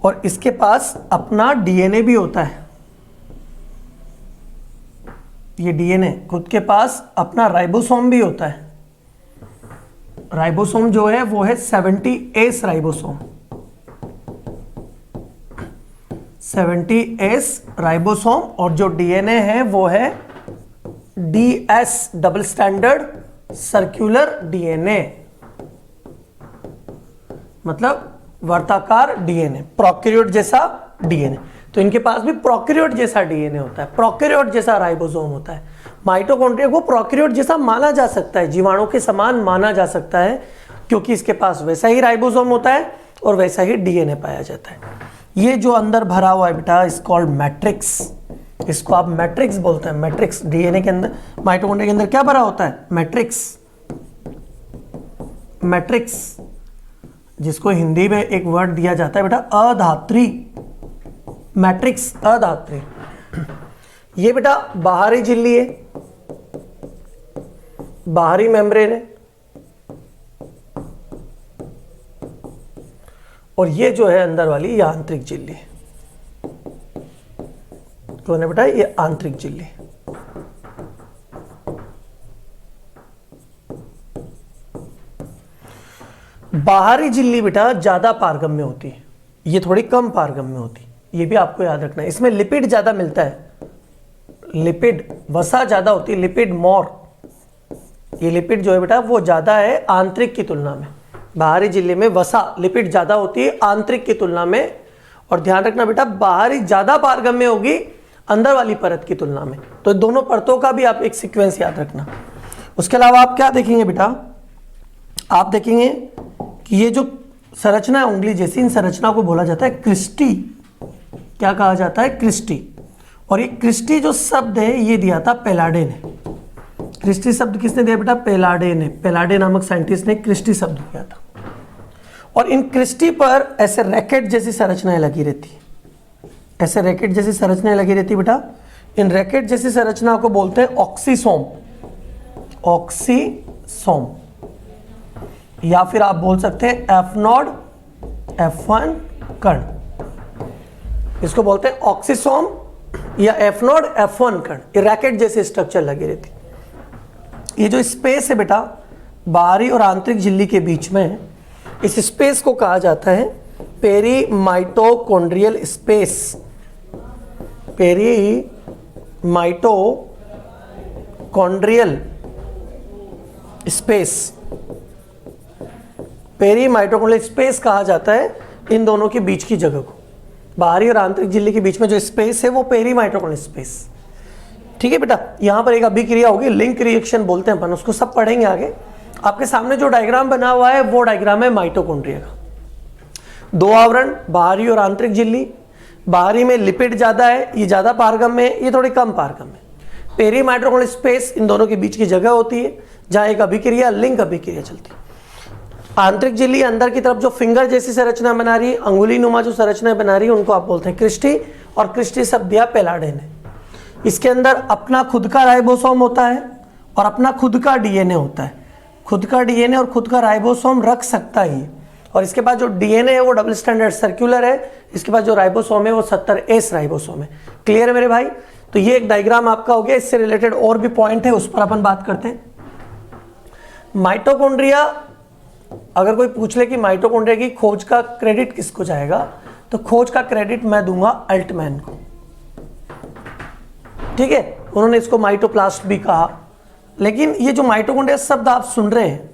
और इसके पास अपना डीएनए भी होता है। ये डीएनए खुद के पास अपना राइबोसोम भी होता है। राइबोसोम जो है वो है 70S राइबोसोम। 70S ribosome. और जो डीएनए है वो है DS, double standard circular DNA, मतलब वर्ताकार डीएनए, प्रोकैरियोट जैसा डीएनए। तो इनके पास भी प्रोकैरियोट जैसा डीएनए होता है, प्रोकैरियोट जैसा राइबोसोम होता है। माइटोकॉन्ड्रिया को प्रोकैरियोट जैसा माना जा सकता है, जीवाणु के समान माना जा सकता है, क्योंकि इसके पास वैसा ही राइबोसोम होता है और वैसा ही डीएनए पाया जाता है। ये जो अंदर भरा हुआ है बेटा, इस कॉल्ड मैट्रिक्स, इसको आप मैट्रिक्स बोलते हैं। मैट्रिक्स डीएनए के अंदर, माइटोकॉन्ड्रिया के अंदर क्या भरा होता है? मैट्रिक्स। मैट्रिक्स, जिसको हिंदी में एक वर्ड दिया जाता है बेटा अधात्री। मैट्रिक्स, अधात्री। ये बेटा बाहरी झिल्ली है, बाहरी मेम्ब्रेन है। और ये जो है अंदर वाली, ये आंतरिक झिल्ली है। कौन है बेटा? ये आंतरिक झिल्ली। बाहरी झिल्ली बेटा ज्यादा पारगम्य होती है, ये थोड़ी कम पारगम्य होती है, ये भी आपको याद रखना है। इसमें लिपिड ज्यादा मिलता है, लिपिड, वसा ज्यादा होती है, लिपिड मोर। ये लिपिड जो है बेटा वो ज्यादा है आंतरिक की तुलना में। बाहरी झिल्ली में वसा, लिपिड ज्यादा होती है आंतरिक की तुलना में। और ध्यान रखना बेटा, बाहरी ज्यादा पारगम्य होगी, अंदर वाली परत की तुलना में। तो दोनों परतों का भी आप एक सीक्वेंस याद रखना। उसके अलावा आप क्या देखेंगे बेटा, आप देखेंगे कि ये जो संरचना है उंगली जैसी, इन संरचना को बोला जाता है क्रिस्टी। क्या कहा जाता है? क्रिस्टी। और ये क्रिस्टी जो शब्द है ये दिया था पेलाडे ने। क्रिस्टी शब्द किसने दिया बेटा? पेलाडे ने। पेलाडे नामक साइंटिस्ट ने क्रिस्टी शब्द दिया था। और इन क्रिस्टी पर ऐसे रैकेट जैसी संरचनाएं लगी रहती है, ऐसे रैकेट जैसी संरचनाएं लगी रहती बेटा। इन रैकेट जैसी संरचना को बोलते हैं ऑक्सीसोम। ऑक्सीसोम, या फिर आप बोल सकते हैं एफ नोड F1 कण, इसको बोलते हैं ऑक्सीसोम या एफ नोड F1 कण। ये रैकेट जैसे स्ट्रक्चर लगी रहती। ये जो स्पेस है बेटा बाहरी और आंतरिक झिल्ली के बीच में, इस स्पेस को कहा जाता है पेरीमाइटोकॉन्ड्रियल स्पेस। पेरीमाइटोकॉन्ड्रियल स्पेस, पेरीमाइटोकॉन्ड्रियल स्पेस कहा जाता है इन दोनों के बीच की जगह को। बाहरी और आंतरिक झिल्ली के बीच में जो स्पेस है वो पेरीमाइटोकॉन्ड्रियल स्पेस। ठीक है बेटा, यहां पर एक अभिक्रिया होगी, लिंक रिएक्शन बोलते हैं अपन, उसको सब पढ़ेंगे आगे। आपके सामने जो डायग्राम बना हुआ है वो डायग्राम है माइटोकॉन्ड्रिया का। दो आवरण, बाहरी और आंतरिक झिल्ली। बाहरी में लिपिड ज्यादा है, ये ज्यादा पारगम्य है, ये थोड़ी कम पारगम्य है। पेरीमाइटोकॉन्ड्रियल स्पेस इन दोनों के बीच की जगह होती है जहां एक अभिक्रिया, लिंक अभिक्रिया चलती है। आंतरिक झिल्ली अंदर की तरफ जो फिंगर जैसी संरचना बना रही है, अंगुली नुमा जो संरचना बना रही है, उनको आप बोलते हैं क्रिस्टी। और क्रिस्टी शब्द दिया पेलाडे ने। इसके अंदर अपना खुद का राइबोसोम होता है और अपना खुद का डीएनए होता है। खुद का डीएनए और खुद का राइबोसोम रख सकता ही। और इसके बाद जो डीएनए है वो डबल स्टैंडर्ड सर्कुलर है। इसके बाद जो राइबोसोम है वो 70S राइबोसोम है। क्लियर है मेरे भाई? तो ये एक डायग्राम आपका हो गया। इससे रिलेटेड और भी पॉइंट है, उस पर अपन बात करते हैं। माइटोकॉन्ड्रिया, अगर कोई पूछ ले कि माइटोकॉन्ड्रिया की खोज का क्रेडिट किसको जाएगा, तो खोज का क्रेडिट मैं दूंगा अल्टमैन को। ठीक है, उन्होंने इसको माइटोप्लास्ट भी कहा। लेकिन ये जो माइटोकॉन्ड्रिया शब्द आप सुन रहे हैं,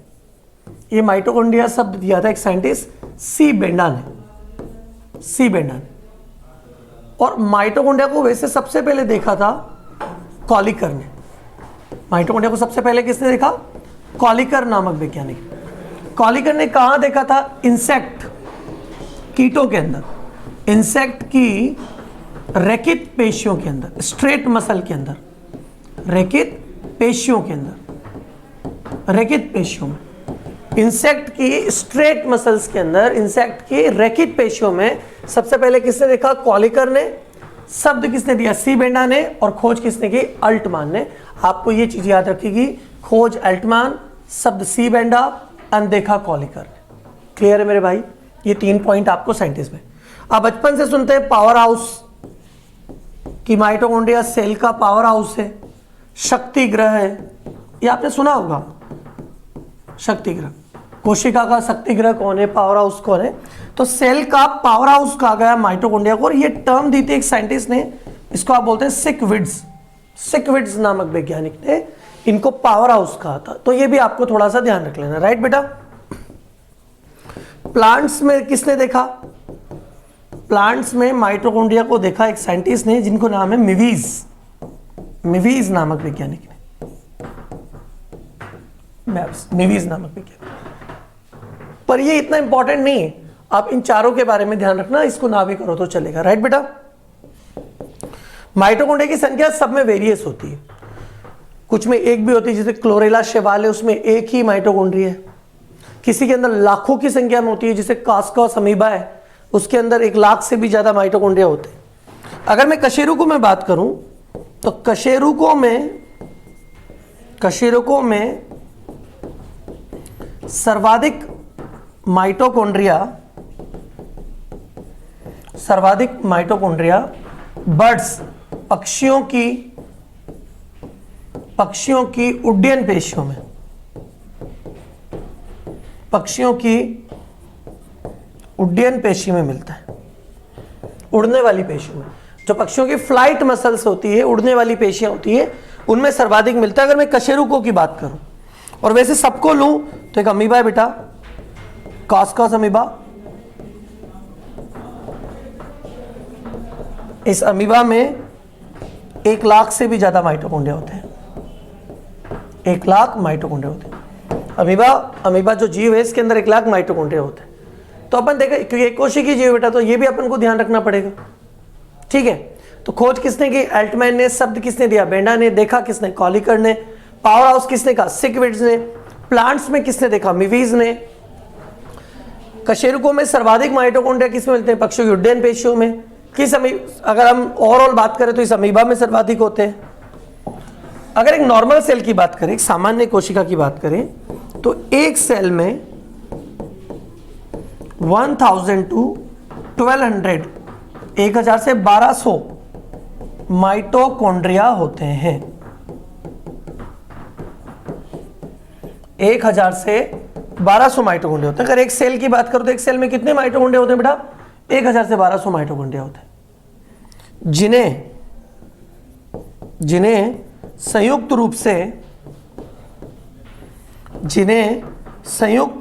ये माइटोकॉन्ड्रिया शब्द दिया था एक साइंटिस्ट सी बेंडा ने। सी बेंडा ने। और माइटोकॉन्ड्रिया को वैसे सबसे पहले देखा था कॉलिकर ने। माइटोकॉन्ड्रिया को सबसे पहले किसने देखा? कॉलिकर नामक वैज्ञानिक। कॉलिकर ने कहां देखा था? इंसेक्ट, कीटों के अंदर, इंसेक्ट की रेखित पेशियों के अंदर, स्ट्रेट मसल के अंदर, रेखित पेशियों के अंदर, रेखित पेशियों में, इंसेक्ट की स्ट्रेट मसल्स के अंदर, इंसेक्ट की रेखित पेशियों में सबसे पहले किसने देखा? कॉलिकर ने। शब्द किसने दिया? सी बेंडा ने। और खोज किसने की? अल्टमान ने। आपको ये चीज याद रखेगी, खोज अल्टमान, शब्द सी बेंडा, अनदेखा कॉलिकर ने। क्लियर है मेरे भाई? ये 3 पॉइंट आपको साइंटिस्ट में। आप बचपन से सुनते हैं पावर हाउस कि माइटोकॉन्ड्रिया सेल का पावर हाउस है, शक्ति ग्रह है, ये आपने सुना होगा। शक्ति ग्रह, कोशिका का शक्ति ग्रह कौन है, पावर हाउस कौन है? तो सेल का पावर हाउस कहा गया माइटोकॉन्ड्रिया को। और ये टर्म दी थी एक साइंटिस्ट ने, इसको आप बोलते हैं सिकविड्स। सिकविड्स नामक वैज्ञानिक ने इनको पावर हाउस कहा था। तो ये भी आपको थोड़ा सा ध्यान रख लेना, राइट बेटा? प्लांट्स में किसने देखा? प्लांट्स में माइटोकॉन्ड्रिया को देखा एक साइंटिस्ट ने जिनको नाम है मिवीज। मिवीज नामक वैज्ञानिक ने, मिवीज नामक वैज्ञानिक। पर ये इतना इंपॉर्टेंट नहीं है, आप इन चारों के बारे में ध्यान रखना, इसको ना भी करो तो चलेगा, राइट बेटा? माइटोकॉन्ड्रिया की संख्या सब में वेरियस होती है। कुछ में एक भी होती है, जैसे क्लोरेला शेवाल है, उसमें एक ही माइटोकॉन्ड्रिया है। किसी के अंदर लाखों की संख्या में होती है, जैसे कास्कॉस अमीबा है, उसके अंदर 1 लाख से भी ज्यादा माइटोकॉन्ड्रिया होते हैं। अगर मैं कशेरुकों में बात करूं तो कशेरुकों में सर्वाधिक माइटोकॉन्ड्रिया बर्ड्स, पक्षियों की उड्डयन पेशियों में, पक्षियों की उड्डयन पेशी में मिलता है। उड़ने वाली पेशियों में, जो पक्षियों की फ्लाइट मसल्स होती है, उड़ने वाली पेशियां होती है, उनमें सर्वाधिक मिलता है। अगर मैं कशेरुकों की बात करूं, और वैसे सबको लूं तो एक अमीबा है बेटा, कास्कॉस अमीबा। इस अमीबा में 1 लाख से भी ज्यादा माइटोकॉन्ड्रिया होते हैं, 1 लाख माइटोकॉन्ड्रिया होते हैं। अमीबा जो जीव है इसके अंदर 1 लाख माइटोकॉन्ड्रिया होते हैं। तो अपन देखें क्योंकि एक कोशिकीय जीव बेटा, तो ये भी अपन को ध्यान रखना पड़ेगा। ठीक है, तो खोज किसने की? एल्टमैन ने। शब्द किसने दिया? बेंडा ने। देखा किसने? कॉलिकर ने। पावर हाउस किसने कहा? सिकविड्स ने। प्लांट्स में किसने देखा? मिवीज ने। कशेरुकों में सर्वाधिक माइटोकॉन्ड्रिया किसमें मिलते हैं? पक्षियों की उड्डयन पेशियों में। अगर हम ओवरऑल बात करें तो इस अमीबा में सर्वाधिक होते हैं। अगर एक नॉर्मल सेल की बात करें, एक सामान्य कोशिका की बात करें, तो एक सेल में 1000 टू 1200, 1000 से 1200 माइटोकॉन्ड्रिया होते हैं। 1000 से 1200 माइटोकॉन्ड्रिया होते हैं। अगर एक सेल की बात करो तो एक सेल में कितने माइटोकॉन्ड्रिया होते हैं बेटा? 1000 से 1200 माइटोकॉन्ड्रिया होते हैं, जिन्हें संयुक्त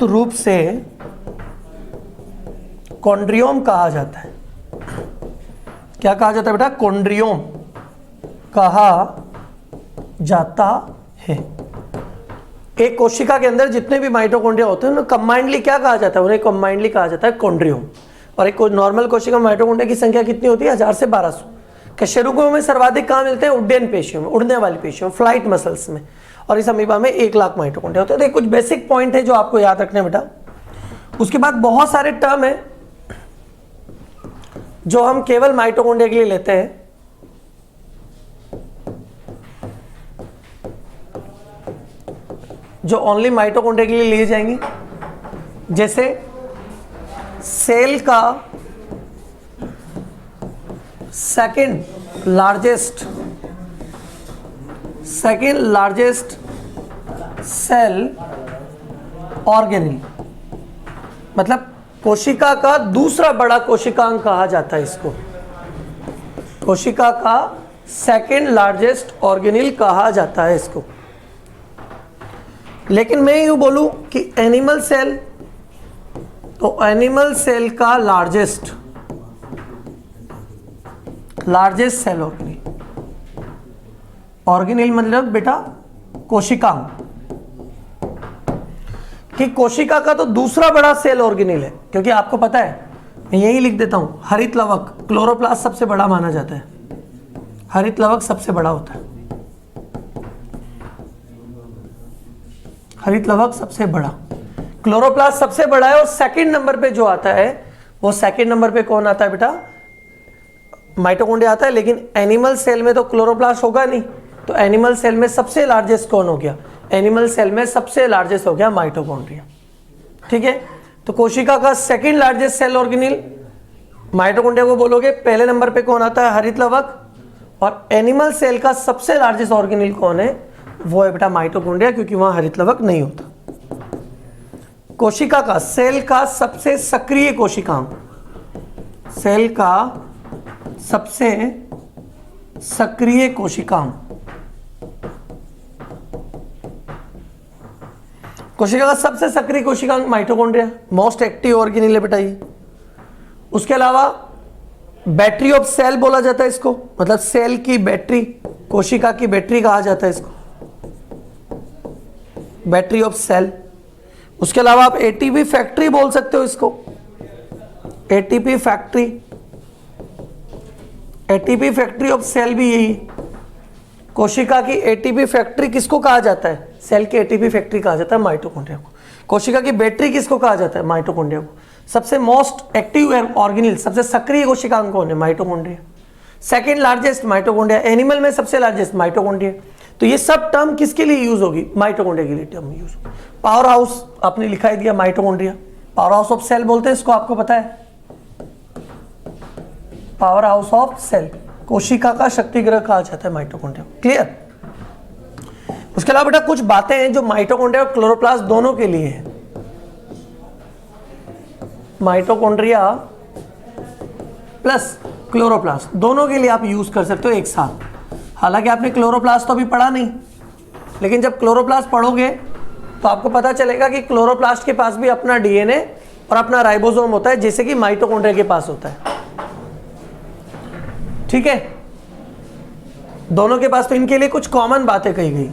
रूप से कॉन्ड्रियोम कहा जाता है। क्या कहा जाता है बेटा? कॉन्ड्रियोम कहा जाता है। एक कोशिका के अंदर जितने भी माइटोकॉन्ड्रिया होते हैं उन्हें कंबाइंडली क्या कहा जाता है? उन्हें कंबाइंडली कहा जाता है कॉन्ड्रियोम। और एक नॉर्मल कोशिका में माइटोकॉन्ड्रिया की संख्या कितनी होती है? 1000 से 1200। कशेरुकों में सर्वाधिक कहाँ मिलते हैं? उड्डयन पेशियों में, उड़ने वाली पेशियों, फ्लाइट मसल्स में। और इस अमीबा में 1 लाख माइटोकॉन्ड्रिया होते हैं। तो ये कुछ बेसिक पॉइंट है जो आपको याद रखने बेटा। उसके बाद बहुत सारे टर्म है जो हम केवल माइटोकॉन्ड्रिया के लिए लेते हैं। जो ओनली माइटोकॉन्ड्रिया के लिए लिए जाएंगी, जैसे सेल का सेकेंड लार्जेस्ट सेल ऑर्गेनिल, मतलब कोशिका का दूसरा बड़ा कोशिकांग कहा जाता है इसको। कोशिका का सेकेंड लार्जेस्ट ऑर्गेनिल कहा जाता है इसको। लेकिन मैं यूं बोलूं कि एनिमल सेल, तो एनिमल सेल का लार्जेस्ट सेल ऑर्गेनिल मतलब बेटा कोशिकांग, कि कोशिका का तो दूसरा बड़ा सेल ऑर्गेनिल है। क्योंकि आपको पता है, मैं यही लिख देता हूं, हरित लवक क्लोरोप्लास्ट सबसे बड़ा माना जाता है। हरित लवक सबसे बड़ा होता है, हरित लवक सबसे बड़ा, क्लोरोप्लास्ट सबसे बड़ा है। और सेकंड नंबर पे जो आता है, वो सेकंड नंबर पे कौन आता है बेटा? माइटोकॉन्ड्रिया आता है। लेकिन एनिमल सेल में तो क्लोरोप्लास्ट होगा नहीं, तो एनिमल सेल में सबसे लार्जेस्ट कौन हो गया? एनिमल सेल में सबसे लार्जेस्ट हो गया माइटोकॉन्ड्रिया। ठीक है, तो कोशिका का second largest cell organelle mitochondria को बोलोगे। पहले नंबर पे कौन आता है? हरित लवक। और एनिमल सेल का सबसे लार्जेस्ट ऑर्गेनिल कौन है? वो है बेटा माइटोकॉन्ड्रिया, क्योंकि वहां हरित लवक नहीं होता। कोशिका का, सेल का सबसे सक्रिय कोशिकांग, सेल का सबसे सक्रिय कोशिकांग, कोशिका का सबसे सक्रिय कोशिकांग माइटोकॉन्ड्रिया, मोस्ट एक्टिव ऑर्गेनिल है बेटा ये। उसके अलावा बैटरी ऑफ सेल बोला जाता है इसको, मतलब सेल की बैटरी, कोशिका की बैटरी कहा जाता है इसको, बैटरी ऑफ सेल। उसके अलावा आप एटीपी फैक्ट्री बोल सकते हो इसको, ATP factory, ATP factory of cell भी यही। कोशिका की एटीपी फैक्ट्री किसको कहा जाता है? सेल की एटीपी फैक्ट्री कहा जाता है माइटोकॉन्ड्रिया को। कोशिका की बैटरी किसको कहा जाता है? माइटोकॉन्ड्रिया को। सबसे मोस्ट एक्टिव ऑर्गेनिल, सबसे सक्रिय कोशिकांग कौन है? Mitochondria. Second largest mitochondria, animal में सबसे लार्जेस्ट माइटोकॉन्ड्रिया। तो ये सब टर्म किसके लिए यूज होगी? माइटोकॉन्ड्रिया के लिए टर्म यूज होगी। पावर हाउस आपने लिखा ही दिया, mitochondria power house of cell बोलते हैं इसको, आपको पता है, पावर हाउस ऑफ सेल, कोशिका का शक्ति गृह कहा जाता है माइटोकॉन्ड्रिया। क्लियर? उसके अलावा बेटा कुछ बातें हैं जो माइटोकॉन्ड्रिया और क्लोरोप्लास्ट दोनों के लिए है। माइटोकॉन्ड्रिया प्लस क्लोरोप्लास्ट दोनों के लिए आप यूज कर सकते हो एक साथ। हालांकि आपने क्लोरोप्लास्ट तो अभी पढ़ा नहीं, लेकिन जब क्लोरोप्लास्ट पढ़ोगे तो आपको पता चलेगा कि क्लोरोप्लास्ट के पास भी अपना डीएनए और अपना राइबोसोम होता है, जैसे कि माइटोकॉन्ड्रिया के पास होता है। ठीक है, दोनों के पास, तो इनके लिए कुछ कॉमन बातें कही गई।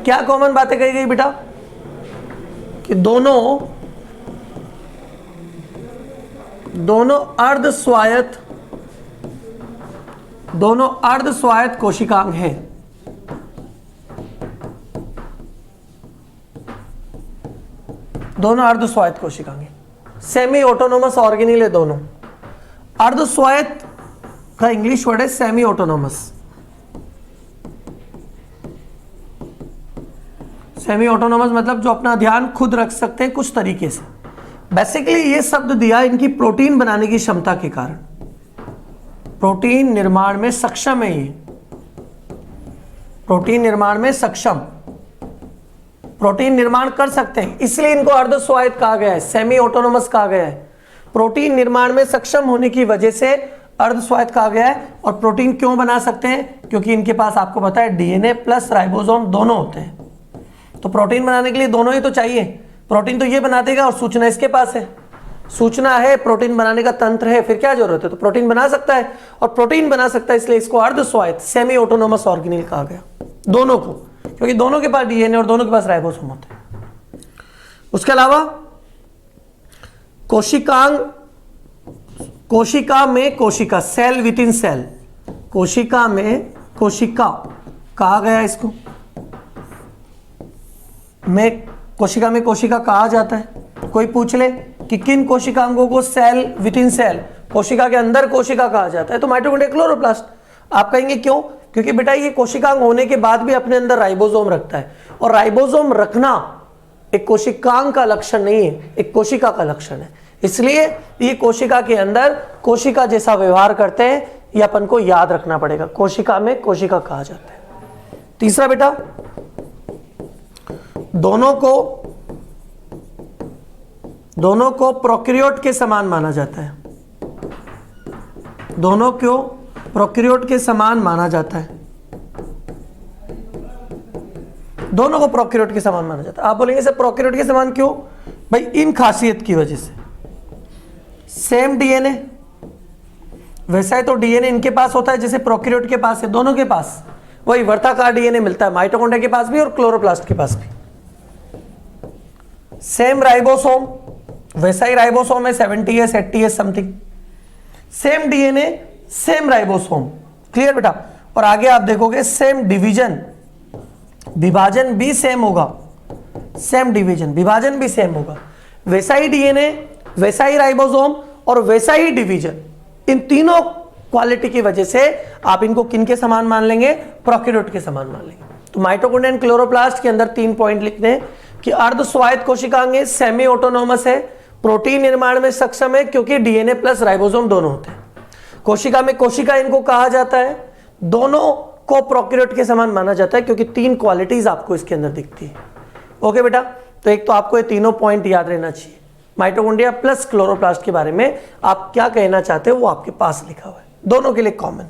क्या कॉमन बातें कही गई बेटा? कि दोनों अर्ध स्वायत्त कोशिकांग हैं। दोनों अर्ध स्वायत्त कोशिकांग हैं, सेमी ऑटोनोमस ऑर्गेनिल है दोनों। अर्ध स्वायत्त का इंग्लिश वर्ड है सेमी ऑटोनोमस। सेमी ऑटोनोमस मतलब जो अपना ध्यान खुद रख सकते हैं कुछ तरीके से। बेसिकली ये शब्द दिया इनकी प्रोटीन बनाने की क्षमता के कारण, प्रोटीन निर्माण में सक्षम है। ये प्रोटीन निर्माण में सक्षम, प्रोटीन निर्माण कर सकते हैं, इसलिए इनको अर्ध स्वायत्त कहा गया है, सेमी ऑटोनोमस कहा गया है। प्रोटीन निर्माण में सक्षम होने की वजह से अर्ध स्वायत्त कहा गया है। और प्रोटीन क्यों बना सकते हैं? क्योंकि इनके पास आपको पता है डीएनए प्लस राइबोसोम दोनों होते हैं। तो प्रोटीन बनाने के लिए दोनों ही तो चाहिए। प्रोटीन तो ये बना देगा और सूचना इसके पास है, सूचना है, प्रोटीन बनाने का तंत्र है, फिर क्या जरूरत है? तो प्रोटीन बना सकता है, और प्रोटीन बना सकता है इसलिए इसको अर्ध स्वायत्त सेमी ऑटोनोमस ऑर्गेनिल कहा गया दोनों को, क्योंकि दोनों के पास डीएनए और दोनों के पास राइबोसोम होते हैं। उसके अलावा कोशिका में कोशिका, सेल विद इन सेल, कोशिका में कोशिका कहा गया इसको, में कोशिका में कोशिका कहा जाता है। कोई पूछ ले कि किन कोशिकांगों को सेल विद इन सेल, कोशिका के अंदर कोशिका कहा जाता है, तो माइटोकॉन्ड्रिया, क्लोरोप्लास्ट। आप कहेंगे क्यों? क्योंकि बेटा ये कोशिकांग होने के बाद भी अपने अंदर राइबोसोम रखता है, और राइबोसोम रखना एक कोशिकांग का लक्षण नहीं है, एक कोशिका का लक्षण है। इसलिए ये कोशिका के अंदर कोशिका जैसा व्यवहार करते हैं, ये अपन को याद रखना पड़ेगा, कोशिका में कोशिका कहा जाता है। तीसरा बेटा, दोनों को प्रोकैरियोट के समान माना जाता है, दोनों को प्रोकैरियोट के समान माना जाता है, दोनों को प्रोकैरियोट के समान माना जाता है। आप बोलेंगे सर प्रोकैरियोट के समान क्यों? भाई इन खासियत की वजह से, सेम डीएनए, वैसा ही तो डीएनए इनके पास होता है जैसे प्रोकैरियोट के पास है, दोनों के पास वही वर्ताकार डीएनए मिलता है, माइटोकॉन्ड्रिया के पास भी और क्लोरोप्लास्ट के पास भी। सेम राइबोसोम, वैसा ही राइबोसोम है 70S 80S something, same DNA same ribosome, clear बेटा? और आगे आप देखोगे सेम डिवीजन, विभाजन भी सेम होगा, सेम डिवीजन विभाजन भी सेम होगा, वैसा ही डीएनए, वैसा ही राइबोसोम और वैसा ही डिवीजन। इन तीनों क्वालिटी की वजह से आप इनको किनके समान मान लेंगे? प्रोकैरियोट के समान मान लेंगे। तो माइटोकॉन्ड्रिया एंड क्लोरोप्लास्ट के अंदर 3 पॉइंट लिखने हैं कि अर्ध स्वायत्त कोशिकांग है, सेमी ऑटोनोमस है, प्रोटीन निर्माण में सक्षम है क्योंकि डीएनए प्लस राइबोसोम दोनों होते हैं, कोशिका में कोशिका इनको कहा जाता है, दोनों को प्रोकैरियोट के समान माना जाता है क्योंकि 3 क्वालिटीज आपको इसके अंदर दिखती है। ओके बेटा, तो एक तो आपको ये तीनों पॉइंट याद रहना चाहिए। माइटोकॉन्ड्रिया प्लस क्लोरोप्लास्ट के बारे में आप क्या कहना चाहते हो वो आपके पास लिखा हुआ है, दोनों के लिए कॉमन है।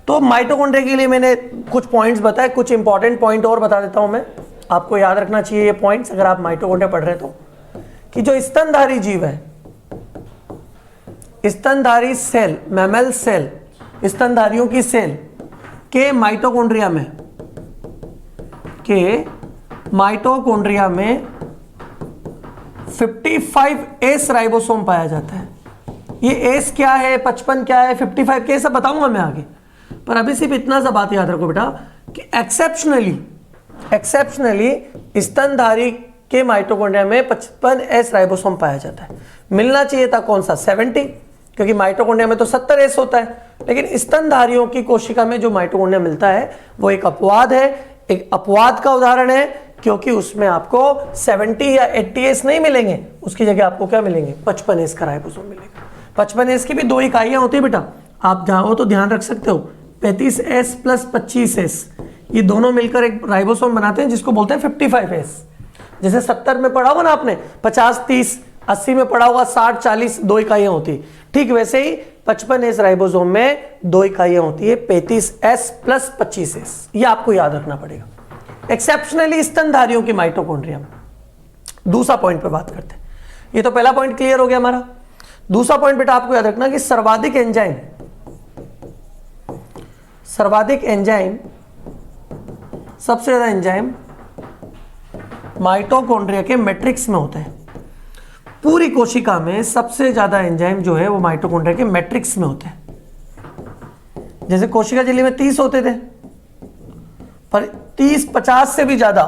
तो माइटोकॉन्ड्रिया के लिए मैंने कुछ पॉइंट्स बताए, कुछ इंपॉर्टेंट पॉइंट और बता देता हूं मैं, आपको याद रखना चाहिए ये पॉइंट्स अगर आप माइटोकॉन्ड्रिया पढ़ रहे हैं तो, कि जो स्तनधारी जीव है, स्तनधारी सेल, मैमल सेल, स्तनधारियों की सेल के माइटोकॉन्ड्रिया में 55S राइबोसोम पाया जाता है। ये S क्या है, 55 क्या है, 55 क्या है, सब बताऊंगा मैं आगे, पर अभी सिर्फ इतना सा बात याद रखो बेटा कि एक्सेप्शनली स्तनधारी के माइटोकॉन्ड्रिया में 55S राइबोसोम पाया जाता है। मिलना चाहिए था कौन सा? 70, क्योंकि माइटोकॉन्ड्रिया में तो 70S होता है, लेकिन स्तनधारियों की कोशिका में जो माइटोकॉन्ड्रिया मिलता है वो एक अपवाद है, एक अपवाद का उदाहरण है, क्योंकि उसमें आपको 70 या 80S नहीं मिलेंगे, उसकी जगह आपको क्या मिलेंगे? 55S का राइबोसोम मिलेगा। 55S की भी 2 इकाइयां होती है बेटा, आप चाहो तो ध्यान रख सकते हो, 35S प्लस 25S, ये दोनों मिलकर एक राइबोसोम बनाते हैं जिसको बोलते हैं 55S। जैसे 70 में पढ़ा होगा ना आपने, 50 30, 80 में पढ़ा होगा 60 40, 2 इकाइयां होती, ठीक वैसे ही 55S राइबोसोम में 2 इकाइयां होती है, 35S प्लस 25S, ये आपको याद रखना पड़ेगा। एक्सेप्शनली स्तनधारियों की माइटोकॉन्ड्रिया में। दूसरा पॉइंट पे बात करते हैं, ये तो पहला पॉइंट क्लियर हो गया हमारा। दूसरा पॉइंट बेटा आपको याद रखना कि सर्वाधिक एंजाइम सर्वाधिक एंजाइम, सबसे ज्यादा एंजाइम माइटोकॉन्ड्रिया के मैट्रिक्स में होते हैं। पूरी कोशिका में सबसे ज्यादा एंजाइम जो है वो माइटोकॉन्ड्रिया के मैट्रिक्स में होते हैं। जैसे कोशिका झिल्ली में 30 होते थे, पर 30-50 से भी ज्यादा,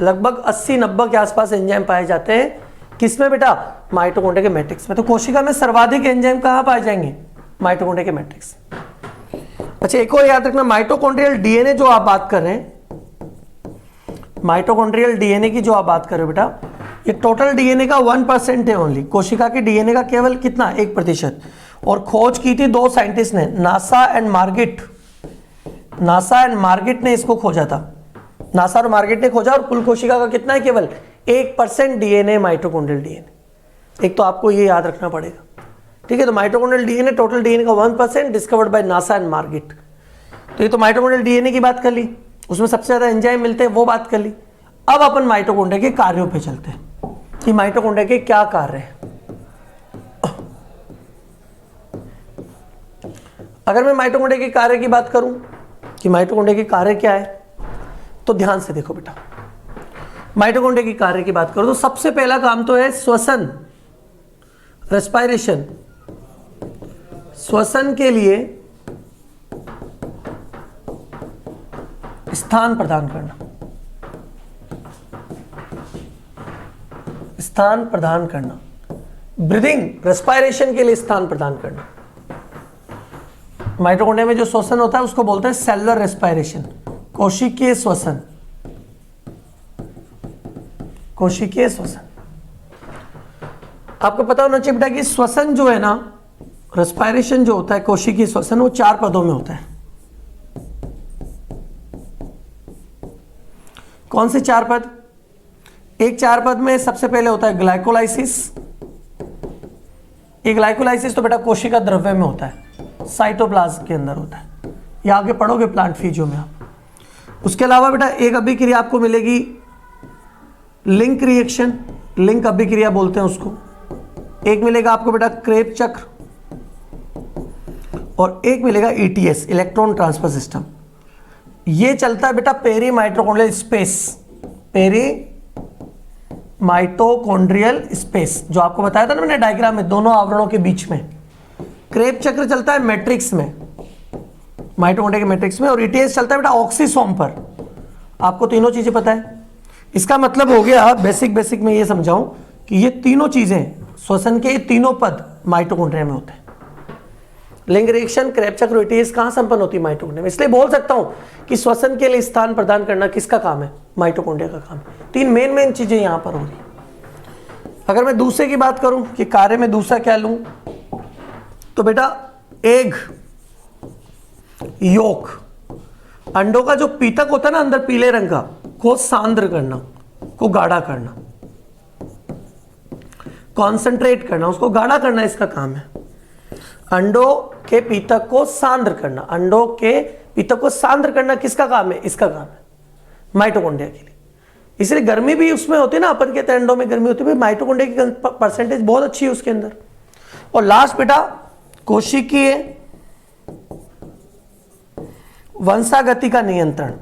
लगभग 80-90 के आसपास एंजाइम पाए जाते हैं। किसमें बेटा? माइटोकॉन्ड्रिया के मैट्रिक्स में। तो कोशिका में सर्वाधिक एंजाइम कहां पाए जाएंगे? माइटोकॉन्ड्रिया के मैट्रिक्स। अच्छा, एक और याद रखना, माइटोकॉन्ड्रियल डीएनए जो आप बात कर रहे हैं, माइटोकॉन्ड्रियल डीएनए की जो आप बात कर रहे हो बेटा, ये टोटल डीएनए का 1% है ओनली। कोशिका के डीएनए का केवल कितना? 1%। और खोज की थी 2 साइंटिस्ट ने, नासा एंड मार्गिट। नासा एंड मार्गिट ने इसको खोजा था। नासा और मार्गिट ने खोजा, और कुल कोशिका का कितना है? केवल 1% डीएनए माइटोकॉन्ड्रियल डीएनए। एक तो आपको ये याद रखना पड़ेगा, ठीक है। तो माइटोकॉन्ड्रियल डीएनए टोटल डीएनए का 1% डिस्कवर्ड बाय नासा एंड मार्गिट। तो ये तो माइटोकॉन्ड्रियल डीएनए की बात कर ली, उसमें सबसे ज्यादा एंजाइम मिलते हैं, वो बात कर ली। अब अपन माइटोकॉन्ड्रिया के कार्यों पे चलते हैं कि माइटोकॉन्ड्रिया के क्या कार्य हैं। अगर मैं माइटोकॉन्ड्रिया के कार्य की बात करूं कि माइटोकॉन्ड्रिया के कार्य क्या है, तो ध्यान से देखो बेटा। माइटोकॉन्ड्रिया के कार्य की बात करो तो सबसे पहला काम तो है श्वसन, रेस्पिरेशन। श्वसन के लिए स्थान प्रदान करना, स्थान प्रदान करना। ब्रीदिंग, रेस्पिरेशन के लिए स्थान प्रदान करना। माइटोकॉन्ड्रिया में जो श्वसन होता है उसको बोलते हैं सेलुलर रेस्पिरेशन, कोशिकीय श्वसन। कोशिकीय श्वसन। आपको पता होना चाहिए बेटा कि श्वसन जो है ना, रेस्पिरेशन जो होता है, कोशिकीय श्वसन, वो 4 पदों में होता है। कौन से 4 पद? एक 4 पद में सबसे पहले होता है ग्लाइकोलाइसिस। ये ग्लाइकोलाइसिस तो बेटा कोशिका द्रव्य में होता है, साइटोप्लाज्म के अंदर होता है। ये आगे पढ़ोगे प्लांट फिजियो में आप। उसके अलावा बेटा एक अभिक्रिया आपको मिलेगी लिंक रिएक्शन, लिंक अभिक्रिया बोलते हैं उसको। एक मिलेगा आपको बेटा क्रेब चक्र, और एक मिलेगा ईटीएस, इलेक्ट्रॉन ट्रांसफर सिस्टम। ये चलता है बेटा perimitochondrial space, perimitochondrial space, जो आपको बताया था ना मैंने डायग्राम में, दोनों आवरणों के बीच में। क्रेब चक्र चलता है मैट्रिक्स में, माइटोकॉन्ड्रिया के मैट्रिक्स में, और ईटीएस चलता है बेटा ऑक्सीसोम पर। आपको तीनों चीजें पता है। इसका मतलब हो गया, बेसिक में ये समझाऊं कि ये तीनों चीजें, श्वसन के ये तीनों पद माइटोकॉन्ड्रिया में होते हैं। लिंग रिएक्शन, क्रेब चक्र, ईटीएस कहां संपन्न होती है? माइटोकॉन्ड्रिया में। इसलिए बोल सकता हूं कि श्वसन के लिए स्थान प्रदान करना किसका काम है? माइटोकॉन्ड्रिया का काम है। 3 मेन चीजें यहां पर हो रही। अगर मैं दूसरे की बात करूं कि कार्य में दूसरा क्या लूं, तो बेटा एग योक, अंडों का जो पीतक होता है ना अंदर पीले रंग का, को सांद्र करना, को गाढ़ा करना, कॉन्सेंट्रेट करना, उसको गाढ़ा करना, इसका काम है। अंडों के पीतक को सांद्र करना, अंडों के पीतक को सांद्र करना किसका काम है? इसका काम है, माइटोकॉन्ड्रिया के लिए। इसलिए गर्मी भी उसमें होती है ना, अपन कहते हैं अंडों में गर्मी होती है, माइटोकॉन्ड्रिया की परसेंटेज बहुत अच्छी है उसके अंदर। और लास्ट बेटा कोशिकीय वंशागति का नियंत्रण।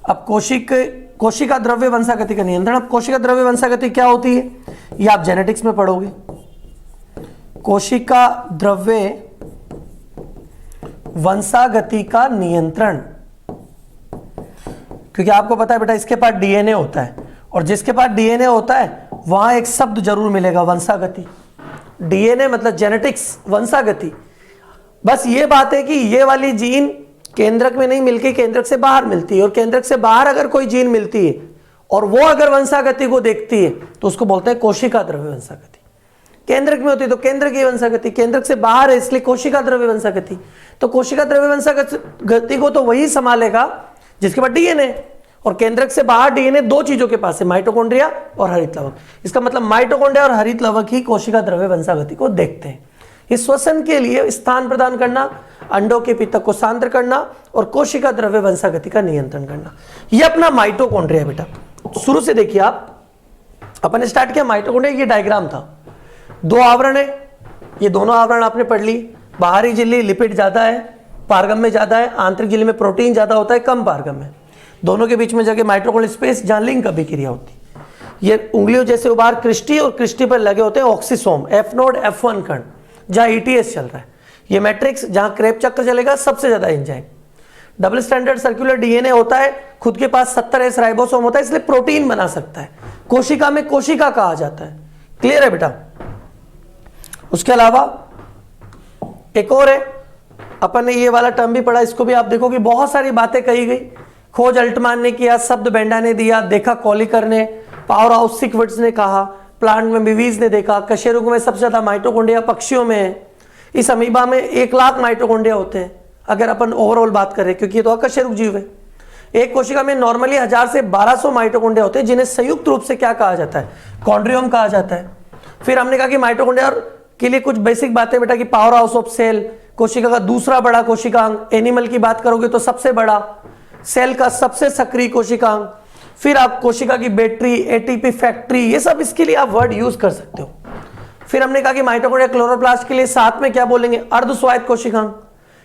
अब कोशिका द्रव्य वंशागति का नियंत्रण। अब कोशिका द्रव्य वंशागति क्या होती है, ये आप जेनेटिक्स में पढ़ोगे। कोशिका द्रव्य वंशागति का नियंत्रण, क्योंकि आपको पता है बेटा इसके पास डीएनए होता है, और जिसके पास डीएनए होता है वहां एक शब्द जरूर मिलेगा, वंशागति। डीएनए मतलब जेनेटिक्स, वंशागति। बस ये बात है कि ये वाली जीन केंद्रक में नहीं मिलके केंद्रक से बाहर मिलती है, और केंद्रक से बाहर अगर कोई जीन मिलती है और वो अगर वंशागति को देखती है तो उसको बोलते हैं कोशिका द्रव्य वंशागति। केंद्रक में होती है तो केंद्र की वंशागति, केंद्रक से बाहर है इसलिए कोशिका द्रव्य वंशागति। तो कोशिका द्रव्य वंशागति को तो वही संभालेगा जिसके पास डीएनए, और केंद्रक से बाहर डीएनए 2 चीजों के पास है, माइटोकॉन्ड्रिया और हरित लवक। इसका मतलब माइटोकॉन्ड्रिया और हरित लवक ही कोशिका द्रव्य वंशागति को देखते हैं। इस श्वसन के लिए स्थान प्रदान करना, अंडों के पित्तक को सांद्र करना, और कोशिका द्रव्य वंशागति का नियंत्रण करना, यह अपना माइटोकॉन्ड्रिया है बेटा। शुरू से देखिए आप, अपन स्टार्ट किया माइटोकॉन्ड्रिया, ये डायग्राम था। 2 आवरण है, ये दोनों आवरण आपने पढ़ ली। बाहरी झिल्ली लिपिड ज्यादा है, पारगम में ज़्यादा है, आंतरिक झिल्ली में प्रोटीन ज़्यादा होता है, कम पारगम है। दोनों के बीच में जगह माइटोकॉन्ड्रियल स्पेस जहाँ लिंक अभिक्रिया होती है। ये उंगलियों जैसे उभार क्रिस्टी और क्रिस्टी पर लगे होते हैं ऑक्सीसोम, एफ नोड F1 खंड जहाँ ETS चल रहा है। ये मैट्रिक्स जहाँ क्रेब चक्र चलेगा सबसे ज़्यादा enzyme. Double standard circular DNA होता है, खुद के पास 70S राइबोसोम होता है, इसलिए प्रोटीन बना सकता है। कोशिका में कोशिका कहा जाता है। क्लियर है बेटा? उसके अलावा एक और है, अपन ने ये वाला टर्म भी पढ़ा, इसको भी आप देखो कि बहुत सारी बातें कही गई। खोज अल्टमान ने किया, शब्द बेंडा ने दिया, देखा कॉलिकर ने, पावर हाउस सिकवर्ड्स ने कहा, प्लांट में बिवीज ने देखा, कशेरुक में सबसे ज्यादा माइटोकॉन्ड्रिया पक्षियों में है। इस अमीबा में 1 लाख माइटोकॉन्ड्रिया होते हैं अगर अपन ओवरऑल बात करें, क्योंकि ये तो अकशेरुक जीव है। एक कोशिका में नॉर्मली 1000 से 1200 माइटोकॉन्ड्रिया होते हैं, जिन्हें संयुक्त रूप से क्या कहा जाता है? कॉन्ड्रियम कहा जाता है। फिर हमने कहा कि माइटोकॉन्ड्रिया के लिए कुछ बेसिक बातें बेटा, कि पावर हाउस ऑफ सेल, कोशिका का दूसरा बड़ा कोशिकांग, एनिमल की बात करोगे तो सबसे बड़ा, सेल का सबसे सक्रिय कोशिकांग। फिर आप कोशिका की बैटरी, एटीपी फैक्ट्री, ये सब इसके लिए आप वर्ड यूज कर सकते हो। फिर हमने कहा कि माइटोकॉन्ड्रिया क्लोरोप्लास्ट के लिए साथ में क्या बोलेंगे? अर्धस्वायत्त कोशिकांग,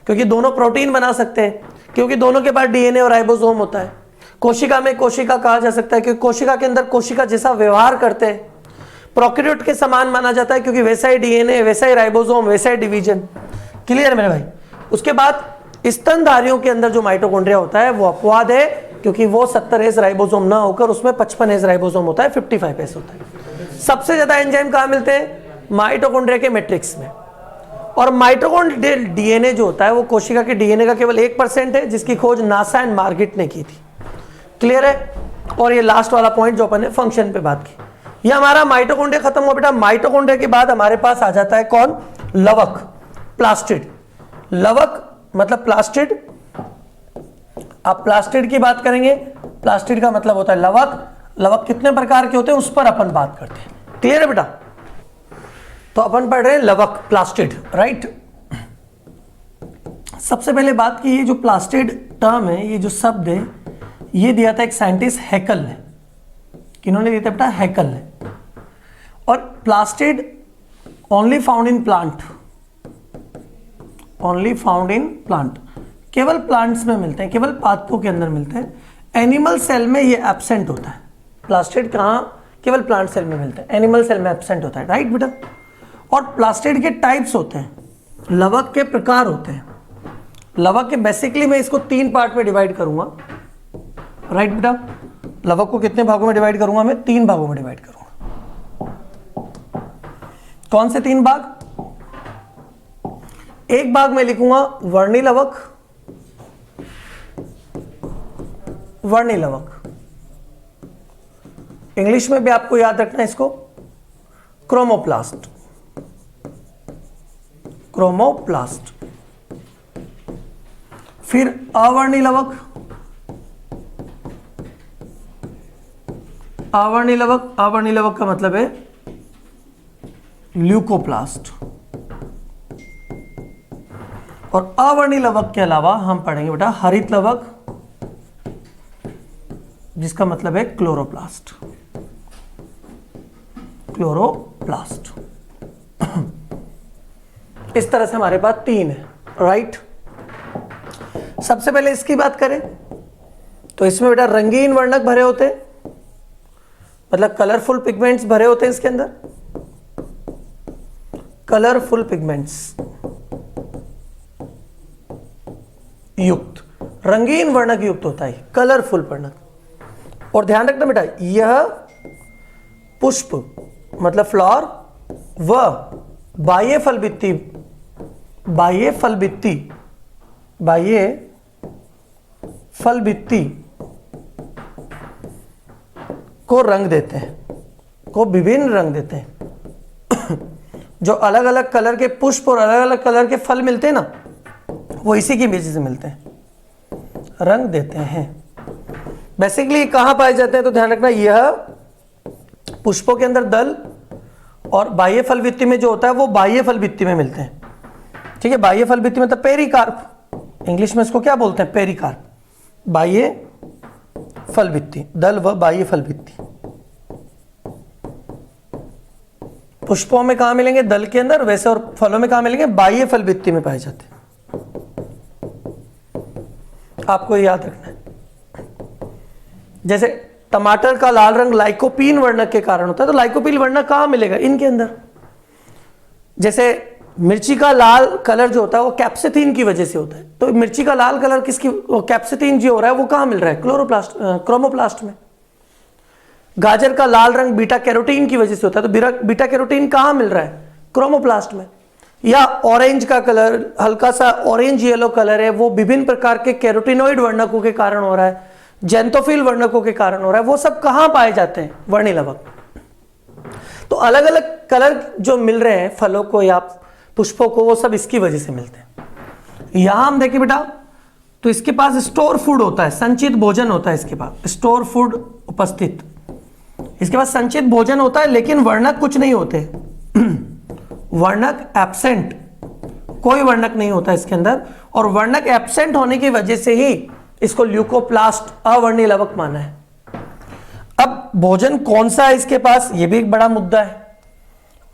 क्योंकि दोनों प्रोटीन बना सकते हैं, क्योंकि दोनों के पास DNA और राइबोसोम होता है। कोशिका में कोशिका कहा जा सकता है क्योंकि कोशिका के अंदर कोशिका जैसा व्यवहार करते हैं। प्रोकैरियोट के समान माना जाता है क्योंकि वैसा ही DNA, वैसा ही राइबोसोम, वैसा ही डिवीजन। क्लियर है मेरे भाई? उसके बाद स्तनधारियों के अंदर जो माइटोकॉन्ड्रिया होता है वो अपवाद है, क्योंकि वो 70S राइबोसोम ना होकर उसमें 55S राइबोसोम होता है, 55S होता है। सबसे ज्यादा एंजाइम कहाँ मिलते हैं? माइटोकॉन्ड्रिया के मैट्रिक्स में। और माइटोकॉन्ड्रियल DNA जो होता है वो कोशिका के DNA का केवल 1% है, जिसकी खोज नासा एंड मार्गिट ने की थी। क्लियर है? और ये लास्ट वाला पॉइंट जो अपन ने फंक्शन पे बात की, ये हमारा माइटोकॉन्ड्रिया खत्म हुआ बेटा। माइटोकॉन्ड्रिया के बाद हमारे पास आ जाता है कौन? लवक, प्लास्टिड। लवक मतलब प्लास्टिड। आप प्लास्टिड की बात करेंगे, प्लास्टिड का मतलब होता है लवक। लवक कितने प्रकार के होते हैं उस पर अपन बात करते हैं। क्लियर है बेटा? तो अपन पढ़ रहे हैं लवक, प्लास्टिड, राइट। सबसे पहले बात की, ये जो प्लास्टिड टर्म है, ये जो शब्द है, ये दिया था एक साइंटिस्ट हैकल ने। किन्होंने दिया था बेटा? हैकल ने। और plastid only found in plant, only found in plant, केवल प्लांट्स में मिलते हैं, केवल पादपों के अंदर मिलते हैं। एनिमल सेल में ये एब्सेंट होता है। प्लास्टिड कहाँ? केवल प्लांट सेल में मिलता है, एनिमल सेल में एब्सेंट होता है, राइट बेटा। और प्लास्टिड के टाइप्स होते हैं, लवक के प्रकार होते हैं। लवक के बेसिकली मैं इसको 3 पार्ट में डिवाइड करूंगा, राइट बेटा। लवक को कितने भागों में डिवाइड करूंगा? मैं 3 भागों में डिवाइड करूंगा। कौन से 3 भाग? एक भाग में लिखूंगा वर्णी लवक, वर्णी लवक। इंग्लिश में भी आपको याद रखना है इसको, क्रोमोप्लास्ट, क्रोमोप्लास्ट। फिर अवर्णी लवक, अवर्णी लवक, अवर्णी लवक का मतलब है ल्यूकोप्लास्ट। और अवर्णी लवक के अलावा हम पढ़ेंगे बेटा हरित लवक, जिसका मतलब है क्लोरोप्लास्ट, क्लोरोप्लास्ट। इस तरह से हमारे पास 3 है, राइट। सबसे पहले इसकी बात करें तो इसमें बेटा रंगीन वर्णक भरे होते हैं, मतलब कलरफुल पिगमेंट्स भरे होते हैं इसके अंदर, कलरफुल पिगमेंट्स युक्त, रंगीन वर्णक युक्त होता है, कलरफुल वर्णक। और ध्यान रखना बेटा, यह पुष्प मतलब फ्लावर व बाह्य फलभित्ति, बाह्य फलभित्ति, बाह्य फलभित्ति को रंग देते हैं, को विभिन्न रंग देते हैं। जो अलग अलग कलर के पुष्प और अलग अलग कलर के फल मिलते हैं ना, वो इसी की वजह से मिलते हैं, रंग देते हैं। बेसिकली कहां पाए जाते हैं तो ध्यान रखना, यह पुष्पों के अंदर दल और बाह्य फल भित्ति में जो होता है वो बाह्य फल भित्ति में मिलते हैं। ठीक है, बाह्य फल भित्ति मतलब पेरिकार्प, इंग्लिश में इसको क्या बोलते हैं? पेरिकार्प। बाह्य फल भित्ति, दल व बाह्य फल भित्ति। पुष्पों में कहां मिलेंगे? दल के अंदर। वैसे और फलों में कहां मिलेंगे? बाह्य फल भित्ति में पाए जाते हैं। आपको याद रखना है। जैसे टमाटर का लाल रंग लाइकोपीन वर्णक के कारण होता है, तो लाइकोपीन वर्णक कहां मिलेगा? इनके अंदर। जैसे मिर्ची का लाल कलर जो होता है वो कैप्सिथिन की वजह से होता है, तो मिर्ची का लाल कलर किसकी, वो कैप्सिथिन जो हो रहा है वो कहां मिल रहा है? क्रोमोप्लास्ट में। गाजर का लाल रंग बीटा कैरोटीन की वजह से होता है, तो बीटा कैरोटीन कहां मिल रहा है? क्रोमोप्लास्ट में। या ऑरेंज का कलर हल्का सा ऑरेंज येलो कलर है, वो विभिन्न प्रकार के कैरोटिनॉइड वर्णकों के कारण हो रहा है, जेंथोफिल वर्णकों के कारण हो रहा है। वो सब कहां पाए जाते हैं? वर्णिलवक। तो अलग अलग कलर जो मिल रहे हैं फलों को या पुष्पों को, वो सब इसकी वजह से मिलते हैं। यहां हम देखिए बेटा, तो इसके पास स्टोर फूड होता है, संचित भोजन होता है, इसके पास स्टोर फूड उपस्थित, इसके पास संचित भोजन होता है, लेकिन वर्णक कुछ नहीं होते वर्णक एब्सेंट, कोई वर्णक नहीं होता इसके अंदर, और वर्णक एब्सेंट होने की वजह से ही इसको ल्यूकोप्लास्ट अवर्णिलवक माना है। अब भोजन कौन सा है इसके पास, ये भी एक बड़ा मुद्दा है।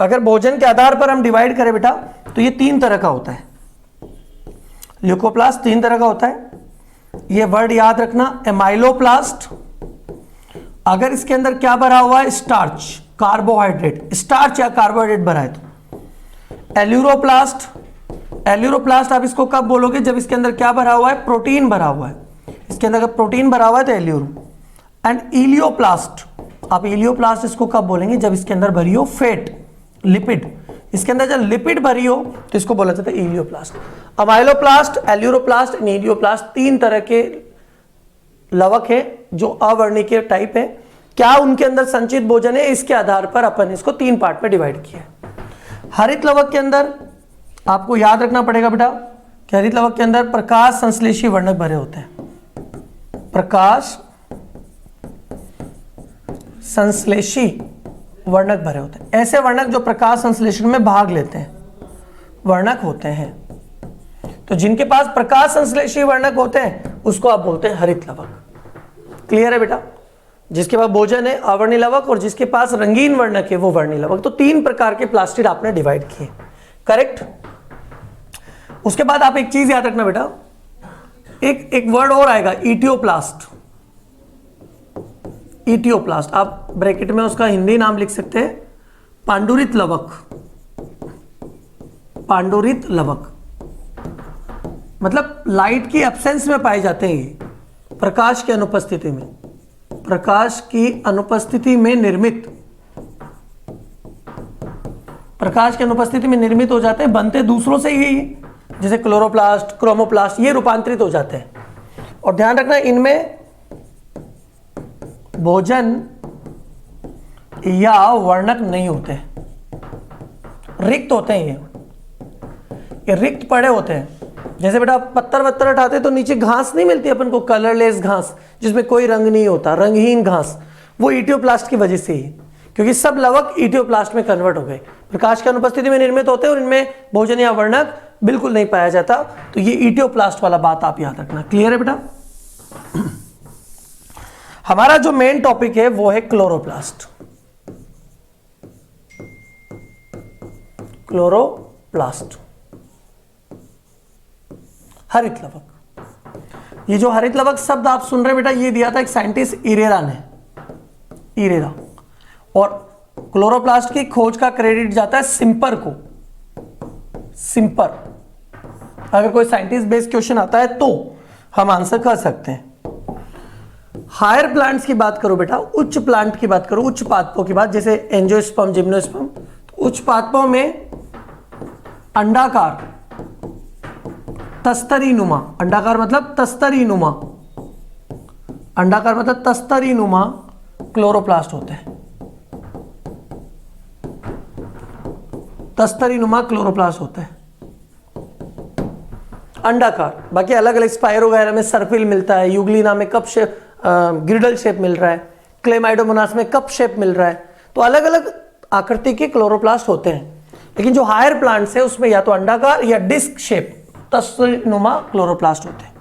अगर भोजन के आधार पर हम डिवाइड करें बेटा, तो ये 3 तरह का होता है। ल्यूकोप्लास्ट 3 तरह का होता है, ये वर्ड याद रखना, एमाइलोप्लास्ट, अगर इसके अंदर क्या भरा हुआ है? स्टार्च, कार्बोहाइड्रेट, स्टार्च या कार्बोहाइड्रेट भरा है तो। एल्यूरोप्लास्ट, एल्यूरोप्लास्ट आप इसको कब बोलोगे? जब इसके अंदर क्या भरा हुआ है? प्रोटीन भरा हुआ है। इसके अंदर अगर प्रोटीन भरा हुआ है तो एल्यूरो। एंड इलियोप्लास्ट, आप इलियोप्लास्ट इसको कब बोलेंगे? जब इसके अंदर भरी हो फेट, लिपिड, इसके अंदर जब लिपिड भरी हो तो इसको बोला जाता है इलियोप्लास्ट। अमाइलोप्लास्ट, एल्यूरोप्लास्ट, इलियोप्लास्ट 3 तरह के लवक है जो अवर्णिकीय टाइप है। क्या उनके अंदर संचित भोजन है? इसके आधार पर अपन इसको 3 पार्ट में डिवाइड किया है। हरित लवक के अंदर आपको याद रखना पड़ेगा बेटा कि हरित लवक के अंदर प्रकाश संश्लेषी वर्णक भरे होते हैं। प्रकाश संश्लेषी वर्णक भरे होते हैं, ऐसे वर्णक जो प्रकाश संश्लेषण में भाग लेते हैं वर्णक होते हैं। तो जिनके पास प्रकाश संश्लेषी वर्णक होते हैं उसको आप बोलते हैं हरित लवक। क्लियर है बेटा? जिसके पास भोजन है अवर्णी लवक, और जिसके पास रंगीन वर्णक है वो वर्णी लवक। तो 3 प्रकार के प्लास्टिड आपने डिवाइड किए, करेक्ट। उसके बाद आप एक चीज याद रखना बेटा, एक वर्ड और आएगा, इटियोप्लास्ट। इटियोप्लास्ट आप ब्रैकेट में उसका हिंदी नाम लिख सकते हैं, पांडुरित लवक। पांडुरित लवक मतलब लाइट की एब्सेंस में पाए जाते हैं ये, प्रकाश की अनुपस्थिति में, प्रकाश की अनुपस्थिति में निर्मित, प्रकाश की अनुपस्थिति में निर्मित हो जाते हैं, बनते दूसरों से ही, जैसे क्लोरोप्लास्ट, क्रोमोप्लास्ट, ये रूपांतरित हो जाते हैं। और ध्यान रखना इनमें भोजन या वर्णक नहीं होते, रिक्त होते हैं, ये रिक्त पड़े होते हैं। जैसे बेटा पत्थर वत्थर उठाते तो नीचे घास नहीं मिलती अपन को, कलरलेस घास जिसमें कोई रंग नहीं होता, रंगहीन घास, वो इटियोप्लास्ट की वजह से ही, क्योंकि सब लवक इटियोप्लास्ट में कन्वर्ट हो गए, प्रकाश की अनुपस्थिति में निर्मित होते हैं और इनमें भोजन या वर्णक बिल्कुल नहीं पाया जाता। तो ये इटियोप्लास्ट वाला बात आप याद रखना। क्लियर है बेटा? हमारा जो मेन टॉपिक है वो है क्लोरोप्लास्ट। क्लोरोप्लास्ट, हरित लवक। ये जो हरित लवक शब्द आप सुन रहे हैं बेटा, ये दिया था एक साइंटिस्ट इरेरा ने, इरेरा। और क्लोरोप्लास्ट की खोज का क्रेडिट जाता है सिम्पर को, सिम्पर। अगर कोई साइंटिस्ट बेस्ड क्वेश्चन आता है तो हम आंसर कर सकते हैं। हायर प्लांट्स की बात करो बेटा, उच्च प्लांट की बात करो, उच्च पादपों की बात, जैसे एंजियोस्पर्म, जिम्नोस्पर्म, तो उच्च पादपों में अंडाकार, तस्तरी नुमा, अंडाकार मतलब तस्तरी नुमा, अंडाकार मतलब तस्तरी नुमा क्लोरोप्लास्ट होते हैं, तस्तरी नुमा क्लोरोप्लास्ट होते हैं अंडाकार। बाकी अलग अलग स्पाइरो वगैरह में सर्पिल मिलता है, यूग्लिना में कप शेप, ग्रिडल शेप मिल रहा है, क्लेमाइडोमोनास में कप शेप मिल रहा है। तो अलग अलग आकृति के क्लोरोप्लास्ट होते हैं, लेकिन जो हायर प्लांट्स है उसमें या तो अंडाकार या डिस्क शेप तस्तरीनुमा क्लोरोप्लास्ट होते हैं।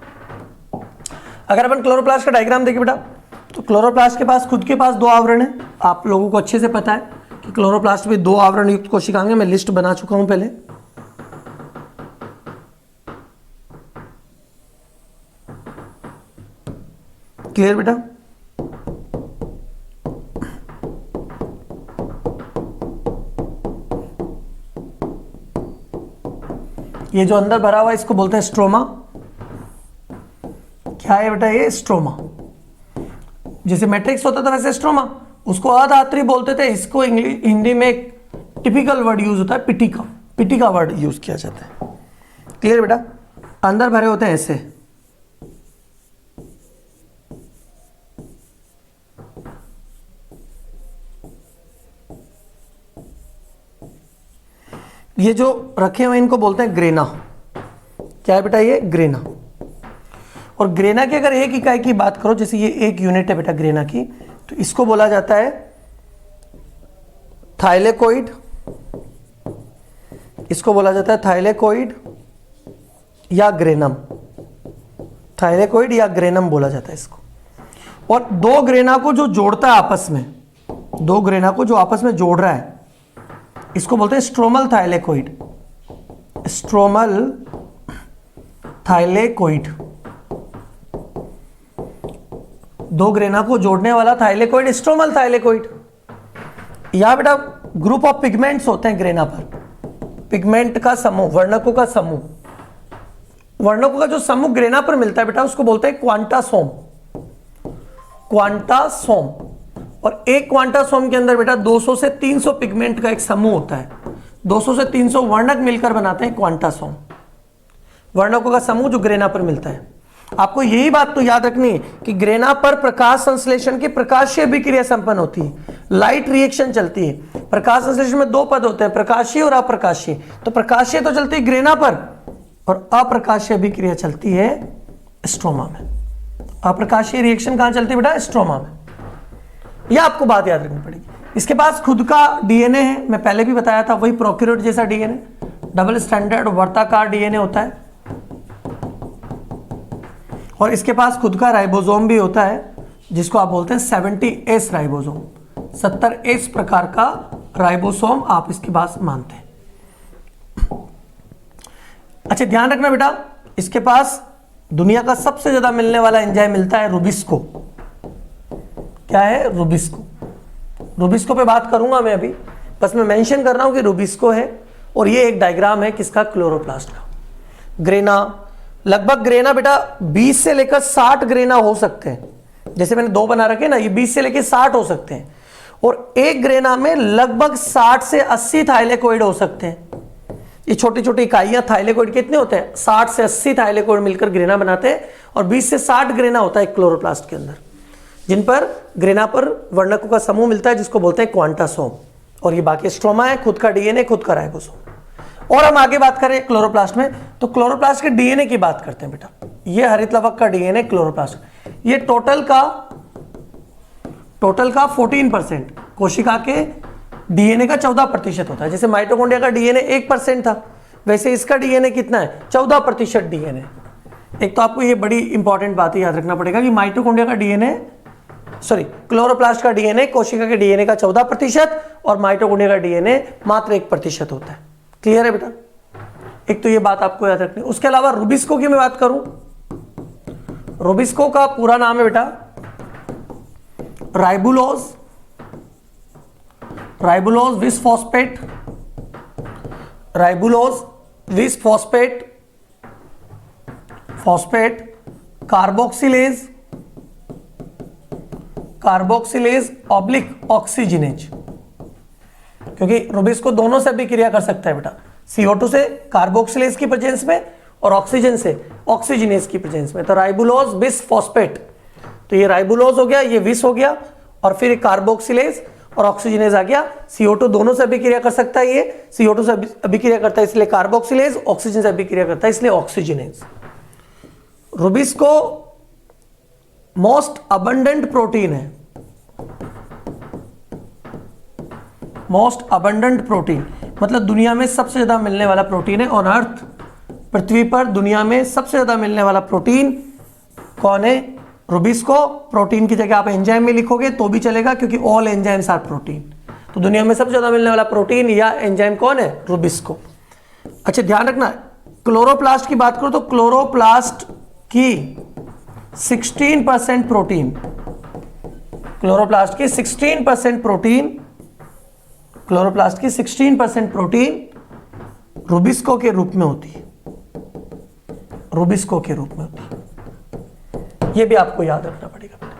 अगर अपन क्लोरोप्लास्ट का डायग्राम देखें बेटा, तो क्लोरोप्लास्ट के पास खुद के पास 2 आवरण है। आप लोगों को अच्छे से पता है कि क्लोरोप्लास्ट में 2 आवरण युक्त कोशिकाएं, मैं लिस्ट बना चुका हूं पहले। क्लियर बेटा? ये जो अंदर भरा हुआ है इसको बोलते हैं स्ट्रोमा। क्या है बेटा? ये स्ट्रोमा। जैसे मैट्रिक्स होता था वैसे स्ट्रोमा, उसको अधात्री बोलते थे। इसको हिंदी में एक टिपिकल वर्ड यूज होता है पिटिका, पिटिका वर्ड यूज किया जाता है। क्लियर बेटा? अंदर भरे होते हैं ऐसे। ये जो रखे हुए इनको बोलते हैं ग्रेना। क्या है बेटा? ये ग्रेना। और ग्रेना की अगर एक इकाई की बात करो, जैसे ये एक यूनिट है बेटा ग्रेना की, तो इसको बोला जाता है थाइलेकोइड। इसको बोला जाता है थाइलेकोइड या ग्रेनम। थाइलेकोइड या ग्रेनम बोला जाता है इसको। और दो ग्रेना को जो जोड़ता है आपस में, दो ग्रेना को जो आपस में जोड़ रहा है, इसको बोलते हैं स्ट्रोमल थाइलेकोइड। स्ट्रोमल थाइलेकोइड, दो ग्रेना को जोड़ने वाला थाइलेकोइड स्ट्रोमल थाइलेकोइड। यहां बेटा ग्रुप ऑफ पिगमेंट्स होते हैं ग्रेना पर, पिगमेंट का समूह, वर्णकों का समूह। वर्णकों का जो समूह ग्रेना पर मिलता है बेटा उसको बोलते हैं क्वांटासोम। क्वांटासोम। और एक क्वांटासोम के अंदर बेटा 200 से 300 पिगमेंट का एक समूह होता है। 200 से 300 वर्णक मिलकर बनाते हैं क्वांटासोम, वर्णकों का समूह जो ग्रेना पर मिलता है। आपको यही बात तो याद रखनी है कि ग्रेना पर प्रकाश संश्लेषण की प्रकाशीय अभिक्रिया संपन्न होती है, लाइट रिएक्शन चलती है। प्रकाश संश्लेषण में दो पद होते हैं, प्रकाशीय और अप्रकाशीय। तो प्रकाशीय तो चलती है ग्रेना पर और अप्रकाशीय अभिक्रिया चलती है स्ट्रोमा में। अप्रकाशीय रिएक्शन कहां चलती है बेटा? स्ट्रोमा में। यह आपको बात याद रखनी पड़ेगी। इसके पास खुद का डीएनए है, मैं पहले भी बताया था, वही प्रोकैरियोट जैसा डीएनए, डबल स्टैंडर्ड वर्ताकार डीएनए होता है। और इसके पास खुद का राइबोसोम भी होता है, जिसको आप बोलते हैं 70S राइबोसोम। 70S प्रकार का राइबोसोम आप इसके पास मानते हैं। अच्छा ध्यान रखना बेटा, इसके पास दुनिया का सबसे ज्यादा मिलने वाला एंजाइम मिलता है रुबिस्को। क्या है? रुबिस्को। रुबिस्को पे बात करूंगा मैं अभी, बस मैं मेंशन कर रहा हूं कि रुबिस्को है। और ये एक डायग्राम है किसका? क्लोरोप्लास्ट का। ग्रेना, लगभग ग्रेना बेटा 20 से लेकर 60 ग्रेना हो सकते हैं। जैसे मैंने दो बना रखे ना, ये 20 से लेकर 60 हो सकते हैं। और एक ग्रेना में लगभग 60 से 80 थाइलेकोइड हो सकते हैं। ये छोटी छोटी इकाइयां थाइलेकोइड कितने होते हैं? 60 से 80 थाइलेकोइड मिलकर ग्रेना बनाते हैं। और 20 से 60 ग्रेना होता है क्लोरोप्लास्ट के अंदर, जिन पर ग्रेना पर वर्णकों का समूह मिलता है, जिसको बोलते हैं क्वांटासोम। और ये बाकी स्ट्रोमा है, खुद का डीएनए, खुद का राइबोसोम। और हम आगे बात करें क्लोरोप्लास्ट में, तो क्लोरोप्लास्ट के डीएनए की बात करते हैं बेटा। ये हरित लवक का डीएनए क्लोरोप्लास्ट, ये टोटल का 14%, कोशिका के डीएनए का 14% होता है। जैसे माइटोकॉन्ड्रिया का डीएनए 1% था, वैसे इसका डीएनए कितना है? 14% डीएनए। एक तो आपको ये बड़ी इंपॉर्टेंट बात याद रखना पड़ेगा कि माइटोकॉन्ड्रिया का डीएनए, सॉरी, क्लोरोप्लास्ट का डीएनए कोशिका के डीएनए का 14% और माइटोकॉन्ड्रिया का डीएनए मात्र 1% होता है। क्लियर है बेटा? एक तो ये बात आपको याद रखनी है। उसके अलावा रुबिस्को की मैं बात करूं, रुबिस्को का पूरा नाम है बेटा ribulose bisphosphate, ribulose bisphosphate carboxylase oblique oxygenase. क्योंकि रुबिस्को दोनों से भी क्रिया कर सकता है बेटा, CO2 से कार्बोक्सिलेज की प्रेजेंस में और ऑक्सीजन से ऑक्सीजनेज की प्रेजेंस में। तो राइबुलोज बिसफॉस्फेट, तो ये राइबुलोज हो गया, ये विस हो गया, और फिर कार्बोक्सिलेज और ऑक्सीजनेज आ गया। CO2 दोनों से अभिक्रिया कर सकता है, ये CO2 से अभिक्रिया करता है इसलिए कार्बोक्सिलेज, ऑक्सीजन से अभिक्रिया करता है इसलिए oxygenase. Rubisco most abundant protein है, मोस्ट अबंडेंट प्रोटीन मतलब दुनिया में सबसे ज्यादा मिलने वाला प्रोटीन है ऑन अर्थ। पृथ्वी पर दुनिया में सबसे ज्यादा मिलने वाला प्रोटीन कौन है? रुबिस्को। प्रोटीन की जगह आप एंजाइम में लिखोगे तो भी चलेगा, क्योंकि ऑल एंजाइम्स आर प्रोटीन। तो दुनिया में सबसे ज्यादा मिलने वाला प्रोटीन या एंजाइम कौन है? रुबिस्को। अच्छा ध्यान रखना, क्लोरोप्लास्ट की बात करो तो क्लोरोप्लास्ट की 16% प्रोटीन, क्लोरोप्लास्ट की 16% प्रोटीन, क्लोरोप्लास्ट की 16% प्रोटीन रुबिस्को के रूप में होती है, रुबिस्को के रूप में होती है। ये भी आपको याद रखना पड़ेगा,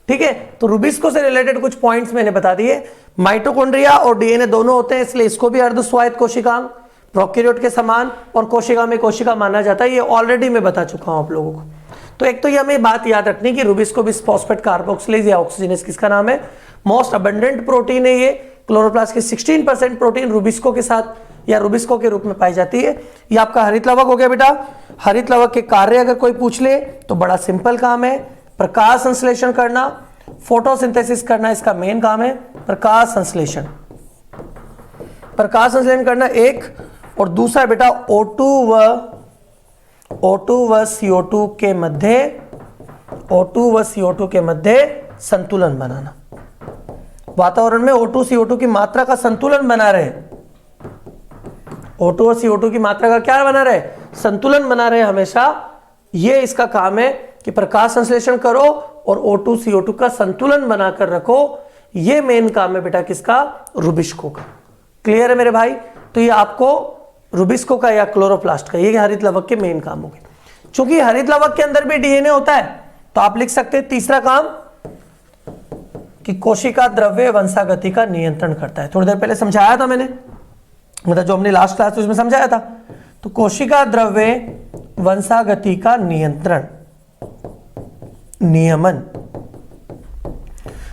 ठीक है। तो रुबिस्को से रिलेटेड कुछ पॉइंट्स मैंने बता दिए। माइटोकॉन्ड्रिया और डीएनए दोनों होते हैं, इसलिए इसको भी अर्धस्वायत्त कोशिकांग प्रोकैरियोट के समान और कोशिका में कोशिका माना जाता है। ये ऑलरेडी मैं बता चुका हूं आप लोगों को। तो एक तो ये हमें बात याद रखनी कि रुबिस्को बिस फॉस्फेट कार्बोक्सिलेज या ऑक्सीजनेस किसका नाम है, मोस्ट अबंडेंट प्रोटीन है ये। क्लोरोप्लास्ट की 16% प्रोटीन रुबिस्को के साथ या रुबिस्को के रूप में पाई जाती है। ये आपका हरित लवक हो गया बेटा। हरित लवक के कार्य अगर कोई पूछ ले तो बड़ा सिंपल काम है, प्रकाश संश्लेषण करना, फोटोसिंथेसिस करना इसका मेन काम है। प्रकाश संश्लेषण, प्रकाश संश्लेषण करना एक, और दूसरा बेटा O2 व CO2 के मध्य, O2 व CO2 के मध्य संतुलन बनाना। वातावरण में O2 CO2 की मात्रा का संतुलन बना रहे, O2 और CO2 की मात्रा का क्या बना रहे, संतुलन बना रहे हमेशा। ये इसका काम है कि प्रकाश संश्लेषण करो और O2 CO2 का संतुलन बनाकर रखो। ये मेन काम है बेटा किसका, रुबिस्को का। क्लियर है मेरे भाई। तो ये आपको रुबिस्को का या क्लोरोप्लास्ट का, ये हरित लवक के मेन काम हो गए। चूंकि हरित लवक के अंदर भी डीएनए होता है तो आप लिख सकते हैं तीसरा काम कि कोशिका द्रव्य वंशागति का नियंत्रण करता है। थोड़ी देर पहले समझाया था मैंने, मतलब जो हमने लास्ट क्लास उसमें समझाया था। तो कोशिका द्रव्य वंशागति का नियंत्रण, नियमन,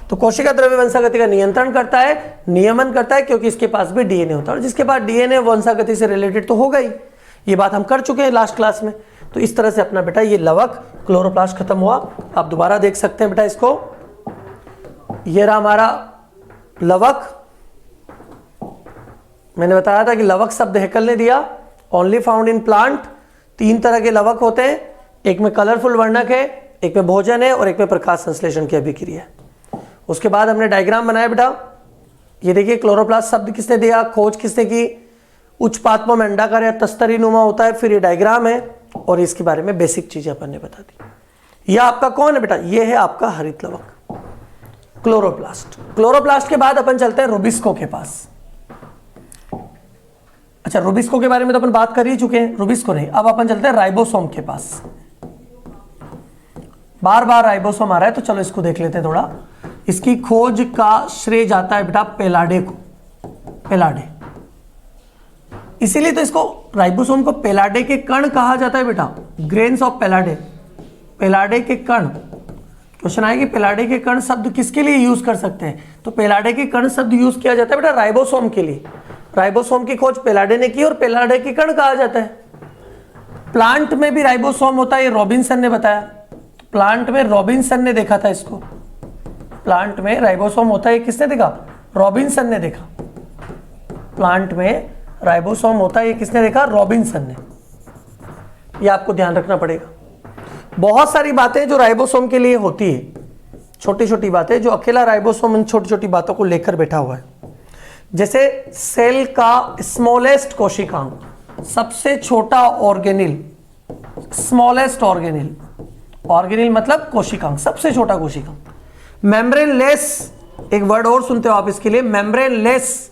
तो कोशिका द्रव्य वंशागति का नियंत्रण करता है, नियमन करता है, क्योंकि इसके पास भी डीएनए होता है। और जिसके पास डीएनए वंशागति से रिलेटेड तो होगा ही, ये बात हम कर चुके हैं लास्ट क्लास में। तो इस तरह से अपना बेटा ये लवक क्लोरोप्लास्ट खत्म हुआ। आप दोबारा देख सकते हैं बेटा इसको, ये रहा हमारा लवक। मैंने बताया था कि लवक शब्द हैकल ने दिया, ओनली फाउंड इन प्लांट। 3 तरह के लवक होते हैं, एक में कलरफुल वर्णक है, एक में भोजन है और एक में प्रकाश संश्लेषण की अभिक्रिया है। उसके बाद हमने डायग्राम बनाया बेटा, ये देखिए क्लोरोप्लास्ट शब्द किसने दिया, खोज किसने की, उच्च पात्मा में अंडाकार या तस्तरी नुमा होता है। फिर ये डायग्राम है और इसके बारे में बेसिक चीजें अपन ने बता दी। यह आपका कौन है बेटा, ये है आपका हरित लवक क्लोरोप्लास्ट। क्लोरोप्लास्ट के बाद अपन चलते हैं रुबिस्को के पास। अच्छा, रुबिस्को के बारे में तो अपन बात कर ही चुके हैं, रुबिस्को नहीं। अब अपन चलते हैं राइबोसोम के पास। बार बार राइबोसोम आ रहा है तो चलो इसको देख लेते हैं थोड़ा। इसकी खोज का श्रेय जाता है बेटा पेलाडे को, पेलाडे। इसीलिए तो इसको राइबोसोम को पेलाडे के कण कहा जाता है बेटा, ग्रेन्स ऑफ पेलाडे, पेलाडे के कण। क्वेश्चन आए कि पेलाडे के कण शब्द किसके लिए यूज कर सकते हैं, तो पेलाडे के कण शब्द यूज किया जाता है बेटा राइबोसोम के लिए। राइबोसोम की खोज पेलाडे ने की और पेलाडे के कण कहा जाता है। प्लांट में भी राइबोसोम होता है, ये रॉबिन्सन ने बताया। प्लांट में रॉबिन्सन ने देखा था इसको, प्लांट में राइबोसोम होता है, किसने देखा, रॉबिन्सन ने देखा। प्लांट में राइबोसोम होता है, ये किसने देखा, रॉबिन्सन ने। ये आपको ध्यान रखना पड़ेगा। बहुत सारी बातें जो राइबोसोम के लिए होती है, छोटी छोटी बातें, जो अकेला राइबोसोम इन छोटी छोटी बातों को लेकर बैठा हुआ है। जैसे सेल का स्मॉलेस्ट कोशिकांग, सबसे छोटा ऑर्गेनिल, स्मॉलेस्ट ऑर्गेनिल, ऑर्गेनिल मतलब कोशिकांग, सबसे छोटा कोशिकांग। मेम्ब्रेन लेस, एक वर्ड और सुनते हो आप इसके लिए, मेम्ब्रेन लेस,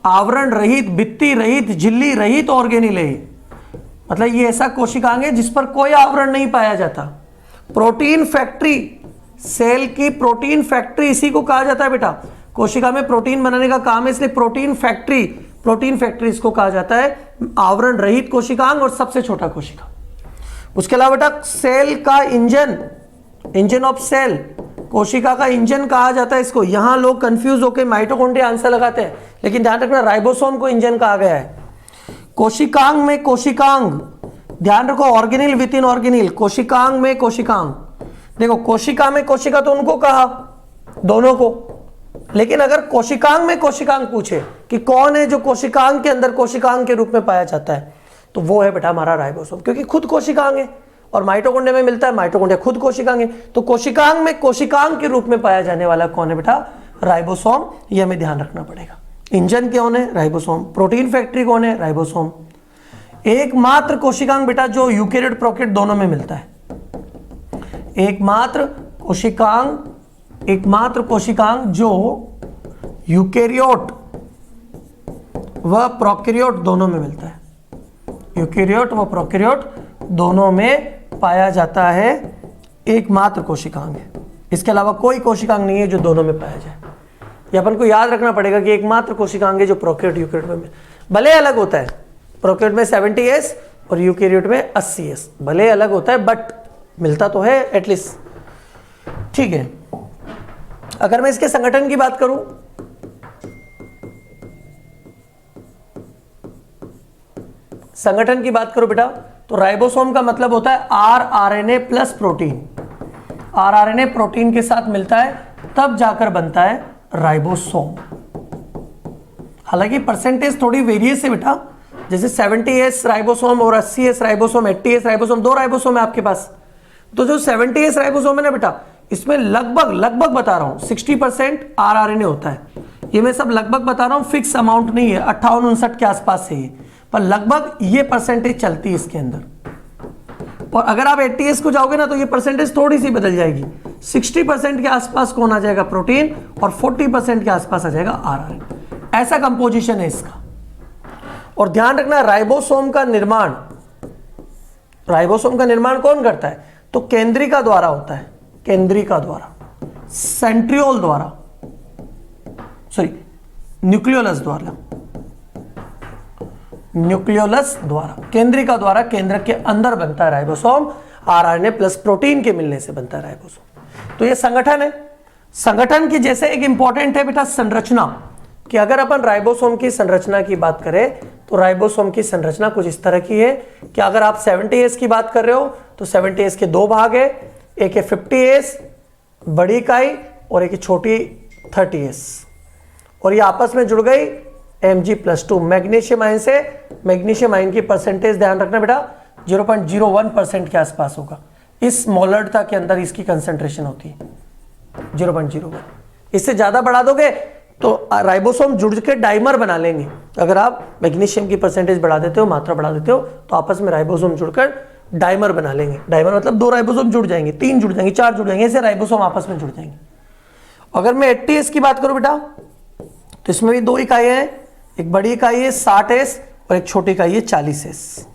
आवरण रहित, भित्ति रहित, झिल्ली रहित ऑर्गेनिल है। मतलब ये ऐसा कोशिकांग है जिस पर कोई आवरण नहीं पाया जाता। प्रोटीन फैक्ट्री, सेल की प्रोटीन फैक्ट्री इसी को कहा जाता है बेटा। कोशिका में प्रोटीन बनाने का काम है, इसलिए प्रोटीन फैक्ट्री, प्रोटीन फैक्ट्री इसको कहा जाता है। आवरण रहित कोशिकांग और सबसे छोटा कोशिका। उसके अलावा बेटा सेल का इंजन, इंजन ऑफ सेल, कोशिका का इंजन कहा जाता है इसको। यहां लोग कंफ्यूज होकर माइटोकॉन्ड्रिया आंसर लगाते हैं, लेकिन ध्यान रखना राइबोसोम को इंजन कहा गया है। कोशिकांग में कोशिकांग, ध्यान रखो, ऑर्गेनिल विद इन ऑर्गेनिल, कोशिकांग में कोशिकांग। देखो कोशिका में कोशिका तो उनको कहा, दोनों को, लेकिन अगर कोशिकांग में कोशिकांग पूछे कि कौन है जो कोशिकांग के अंदर कोशिकांग के रूप में पाया जाता है, तो वो है बेटा हमारा राइबोसोम, क्योंकि खुद कोशिकांग है। और माइटोकॉन्ड्रिया में मिलता है, माइटोकॉन्ड्रिया खुद कोशिकांग है। तो कोशिकांग में कोशिकांग के रूप में पाया जाने वाला कौन है बेटा, राइबोसोम। ये हमें ध्यान रखना पड़ेगा। इंजन कौन है, राइबोसोम। प्रोटीन फैक्ट्री कौन है, राइबोसोम। एकमात्र कोशिकांग बेटा जो यूकेरियोट प्रोकैरियोट दोनों में मिलता है। एकमात्र कोशिकांग जो यूकेरियोट व प्रोकैरियोट दोनों में मिलता है, यूकेरियोट व प्रोकैरियोट दोनों में पाया जाता है, एकमात्र कोशिकांग है। इसके अलावा कोई कोशिकांग नहीं है जो दोनों में पाया जाए। ये अपन को याद रखना पड़ेगा कि एकमात्र कोशिकांग है जो प्रोकैरियोट यूकेरियोट में, भले अलग होता है, प्रोकैरियोट में 70s और यूकेरियोट में 80s, भले अलग होता है बट मिलता तो है एटलीस्ट। ठीक है, अगर मैं इसके संगठन की बात करूं, संगठन की बात करूं बेटा, तो राइबोसोम का मतलब होता है rRNA plus protein. RRNA protein के साथ मिलता है तब जाकर बनता है राइबोसोम। हालांकि परसेंटेज थोड़ी वेरियस है बेटा, जैसे 70s राइबोसोम और 80s ribosome, 80s ribosome, 2 ribosome है आपके पास। तो जो 70s राइबोसोम है ना बेटा, इसमें लगभग बता रहा हूं 60% आरआरएनए होता है। ये मैं सब लगभग बता रहा हूं, फिक्स अमाउंट नहीं है, 58-59 के आसपास है ये, पर लगभग ये परसेंटेज चलती है इसके अंदर। और अगर आप 80s को जाओगे ना तो ये परसेंटेज थोड़ी सी बदल जाएगी, 60% के आसपास कौन आ जाएगा, प्रोटीन, और 40% के आसपास आ जाएगा आरआरएनए। ऐसा कंपोजिशन है इसका। और ध्यान रखना, राइबोसोम का निर्माण कौन करता है, तो केंद्रिका द्वारा होता है, केंद्रिका द्वारा, सेंट्रियोल द्वारा, सॉरी न्यूक्लियोलस द्वारा, केंद्रिका द्वारा, केंद्र के अंदर बनता है राइबोसोम। आरआरएनए प्लस प्रोटीन के मिलने से बनता है राइबोसोम। तो ये संगठन है। संगठन की जैसे एक इंपॉर्टेंट है बेटा संरचना, कि अगर अपन राइबोसोम की संरचना की बात करें तो राइबोसोम की संरचना कुछ इस तरह की है कि अगर आप 70s की बात कर रहे हो तो 70s के 2 भाग है, एक है 50s बड़ी इकाई और एक छोटी 30s, और ये आपस में जुड़ गई Mg+2 मैग्नीशियम आयन से। मैग्नीशियम आयन की परसेंटेज ध्यान रखना बेटा 0.01% के आसपास होगा। इस मोलर्डता के अंदर इसकी कंसंट्रेशन होती है 0.01। इससे ज्यादा बढ़ा दोगे तो राइबोसोम जुड़ के डाइमर बना लेंगे। अगर आप मैग्नीशियम की परसेंटेज बढ़ा देते हो, मात्रा बढ़ा देते हो, तो आपस में राइबोसोम जुड़कर डाइमर बना लेंगे। डाइमर मतलब 2 राइबोसोम जुड़ जाएंगे, 3 जुड़ जाएंगे, 4 जुड़ जाएंगे, ऐसे राइबोसोम आपस में जुड़ जाएंगे। अगर मैं 80s की बात करूं बेटा तो इसमें भी 2 इकाइयां हैं, एक बड़ी इकाई है 60s और एक छोटी इकाई है 40s,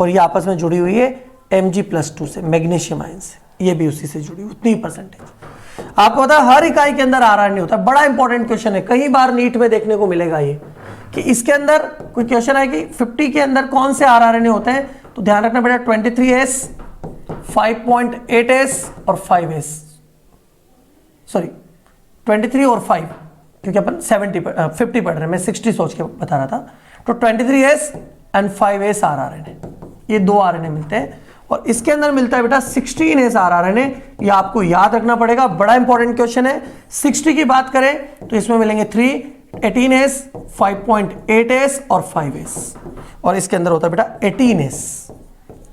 और ये आपस में जुड़ी हुई है Mg+2 से, मैग्नीशियम आयन से, ये भी उसी से जुड़ी, उतनी परसेंटेज। आपको पता है हर इकाई के अंदर आरआरएनए होता है। बड़ा इंपॉर्टेंट क्वेश्चन है, कई बार नीट में देखने को मिलेगा ये, कि इसके अंदर कोई क्वेश्चन है कि 50 के अंदर कौन से आरआरएनए होते हैं, तो ध्यान रखना बेटा 23s, 5.8s और 5s, सॉरी 23 और 5, क्योंकि अपन 50 पढ़ रहे हैं, मैं 60 सोच के बता रहा था। तो 23s एंड 5s आरआरएनए, ये 2 आरएनए मिलते हैं, और इसके अंदर मिलता है बेटा 16s आरआरएनए। ये आपको याद रखना पड़ेगा, बड़ा इंपॉर्टेंट क्वेश्चन है। 60 की बात करें तो इसमें मिलेंगे 3, 18s, 5.8s और 5s, और इसके अंदर होता है बेटा 18s।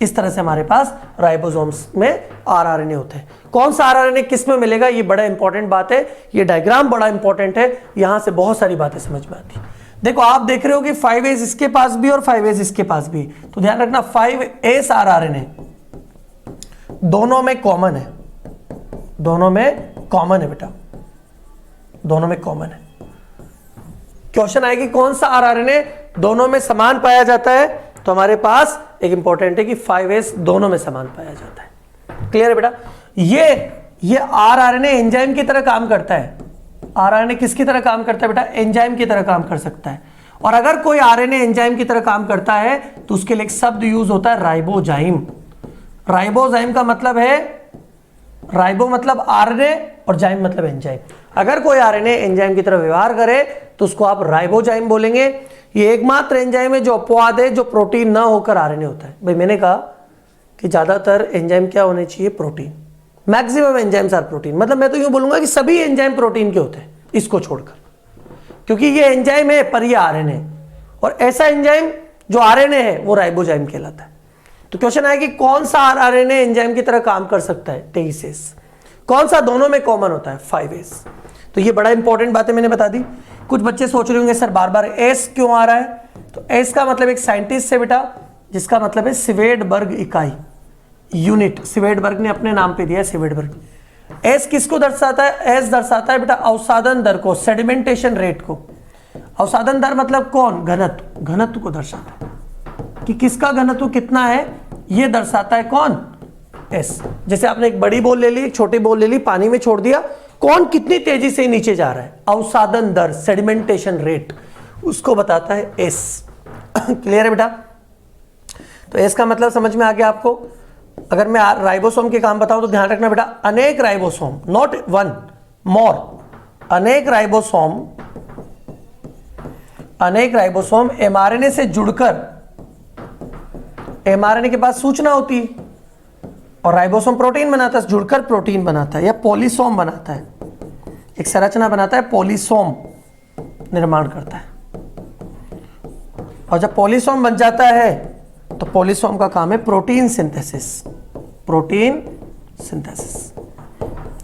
इस तरह से हमारे पास राइबोसोम्स में आरआरएनए होते हैं। कौन सा आरआरएनए किस में मिलेगा, ये बड़ा इंपॉर्टेंट बात है। ये डायग्राम बड़ा इंपॉर्टेंट है, यहां से बहुत सारी बातें समझ में आती है। देखो आप देख रहे हो कि 5s इसके पास भी और 5s इसके पास भी, तो ध्यान रखना 5s आरआरएनए दोनों में कॉमन है, दोनों में कॉमन है बेटा, दोनों में कॉमन है। क्वेश्चन आएगी कौन सा आरआरएनए दोनों में समान पाया जाता है, तो हमारे पास एक इंपॉर्टेंट है कि 5s दोनों में समान पाया जाता है। क्लियर है बेटा। ये आरआरएनए एंजाइम की तरह काम करता है। आरआरएनए किसकी तरह काम करता है बेटा, एंजाइम की तरह काम कर सकता है। और अगर कोई आरएनए एंजाइम की तरह काम करता है तो उसके लिए एक शब्द यूज होता है राइबोजाइम। राइबोजाइम का मतलब है, राइबो मतलब आरएनए और जाइम मतलब एंजाइम। अगर कोई आरएनए एंजाइम की तरह व्यवहार करे तो उसको आप राइबोजाइम बोलेंगे। ये एकमात्र एंजाइम है जो अपवाद है, जो प्रोटीन ना होकर आरएनए होता है। भाई मैंने कहा कि ज्यादातर एंजाइम क्या होने चाहिए, protein. Maximum enzymes are protein, मतलब मैं तो यूं बोलूंगा कि सभी एंजाइम प्रोटीन के होते हैं इसको छोड़कर, क्योंकि ये एंजाइम है पर ये आरएनए, और ऐसा एंजाइम जो आरएनए है वो राइबोजाइम कहलाता है। तो क्वेश्चन आया कि कौन सा आरएनए एंजाइम की तरह काम कर सकता है, 23s। कौन सा दोनों में कॉमन होता है, 5s। तो ये बड़ा इंपॉर्टेंट बातें मैंने बता दी। कुछ बच्चे सोच रहे होंगे सर बार बार एस क्यों आ रहा है, तो एस का मतलब एक साइंटिस्ट से बेटा, जिसका मतलब है स्वेडबर्ग इकाई। यूनिट सिवेडबर्ग ने अपने नाम पे दिया है, सिवेडबर्ग। एस किसको दर्शाता है? एस दर्शाता है बेटा अवसादन दर को, सेडिमेंटेशन रेट को। अवसादन दर मतलब कौन? घनत्व, घनत्व को दर्शाता है कि किसका घनत्व कितना है, ये दर्शाता है कौन? एस। जैसे आपने एक बड़ी बॉल ले ली, एक छोटी बॉल ले ली, पानी में छोड़ दिया, कौन कितनी तेजी से नीचे जा रहा है? अवसादन दर, सेडिमेंटेशन रेट, उसको बताता है एस। क्लियर है बेटा? तो एस का मतलब समझ में आ गया आपको। अगर मैं राइबोसोम के काम बताऊं तो ध्यान रखना बेटा, अनेक राइबोसोम, नॉट वन, मोर, अनेक राइबोसोम एमआरएनए से जुड़कर, एमआरएनए के पास सूचना होती है और राइबोसोम प्रोटीन बनाता है, जुड़कर प्रोटीन बनाता है या पॉलीसोम बनाता है, एक संरचना बनाता है, पॉलीसोम निर्माण करता है। और जब पॉलीसोम बन जाता है तो पॉलीसोम का काम है प्रोटीन सिंथेसिस, प्रोटीन सिंथेसिस।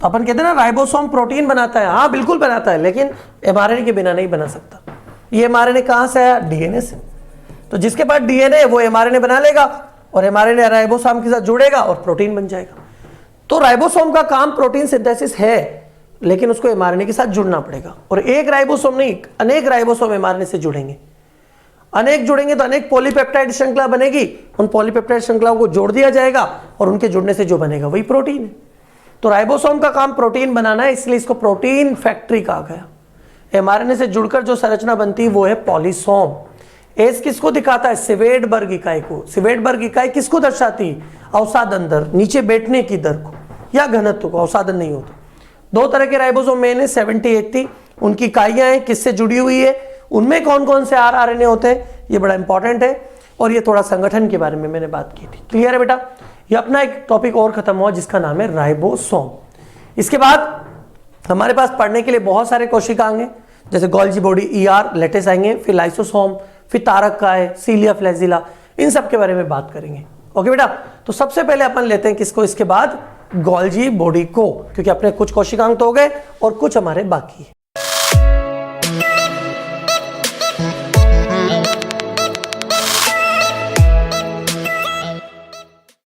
अपन कहते हैं ना राइबोसोम प्रोटीन बनाता है, हाँ बिल्कुल बनाता है, लेकिन एमआरएनए के बिना नहीं बना सकता। ये एमआरएनए कहां से आया? डीएनए से। तो जिसके पास डीएनए वो एमआरएनए बना लेगा और एमआरएनए राइबोसोम के साथ जुड़ेगा और प्रोटीन बन जाएगा। तो राइबोसोम का काम प्रोटीन सिंथेसिस है, लेकिन उसको एमआरएनए के साथ जुड़ना पड़ेगा। और एक राइबोसोम नहीं, अनेक राइबोसोम एमआरएनए से जुड़ेंगे, अनेक जुड़ेंगे तो अनेक पॉलीपेप्टाइड श्रृंखला बनेगी, उन पॉलीपेप्टाइड श्रृंखलाओं को जोड़ दिया जाएगा और उनके जुड़ने से जो बनेगा वही प्रोटीन है। तो राइबोसोम का काम प्रोटीन बनाना है, इसलिए इसको प्रोटीन फैक्ट्री कहा गया। एमआरएनए से जुड़कर जो संरचना बनती है वो है पॉलीसोम। एस किसको दिखाता है? सिवेडबर्ग इकाई को। सिवेडबर्ग इकाई किसको दर्शाती है? अवसादन दर, नीचे बैठने की दर को या घनत्व को, अवसादन नहीं होता। दो तरह के राइबोसोम मेन है, 70-80, उनकी इकाइयां हैं, किससे जुड़ी हुई है, उनमें कौन कौन से आरएनए होते हैं, ये बड़ा इंपॉर्टेंट है। और ये थोड़ा संगठन के बारे में मैंने बात की थी। क्लियर है बेटा? ये अपना एक टॉपिक और खत्म हुआ जिसका नाम है राइबोसोम। इसके बाद हमारे पास पढ़ने के लिए बहुत सारे कोशिकांग हैं, जैसे गोल्जी बॉडी, ईआर, लेटेस आएंगे, फिर लाइसोसोम, फिर तारक का है, सीलिया फ्लैजिला, इन सब के बारे में बात करेंगे। ओके बेटा? तो सबसे पहले अपन लेते हैं किसको? इसके बाद गोल्जी बॉडी को, क्योंकि अपने कुछ कोशिकांग तो हो गए और कुछ हमारे बाकी है।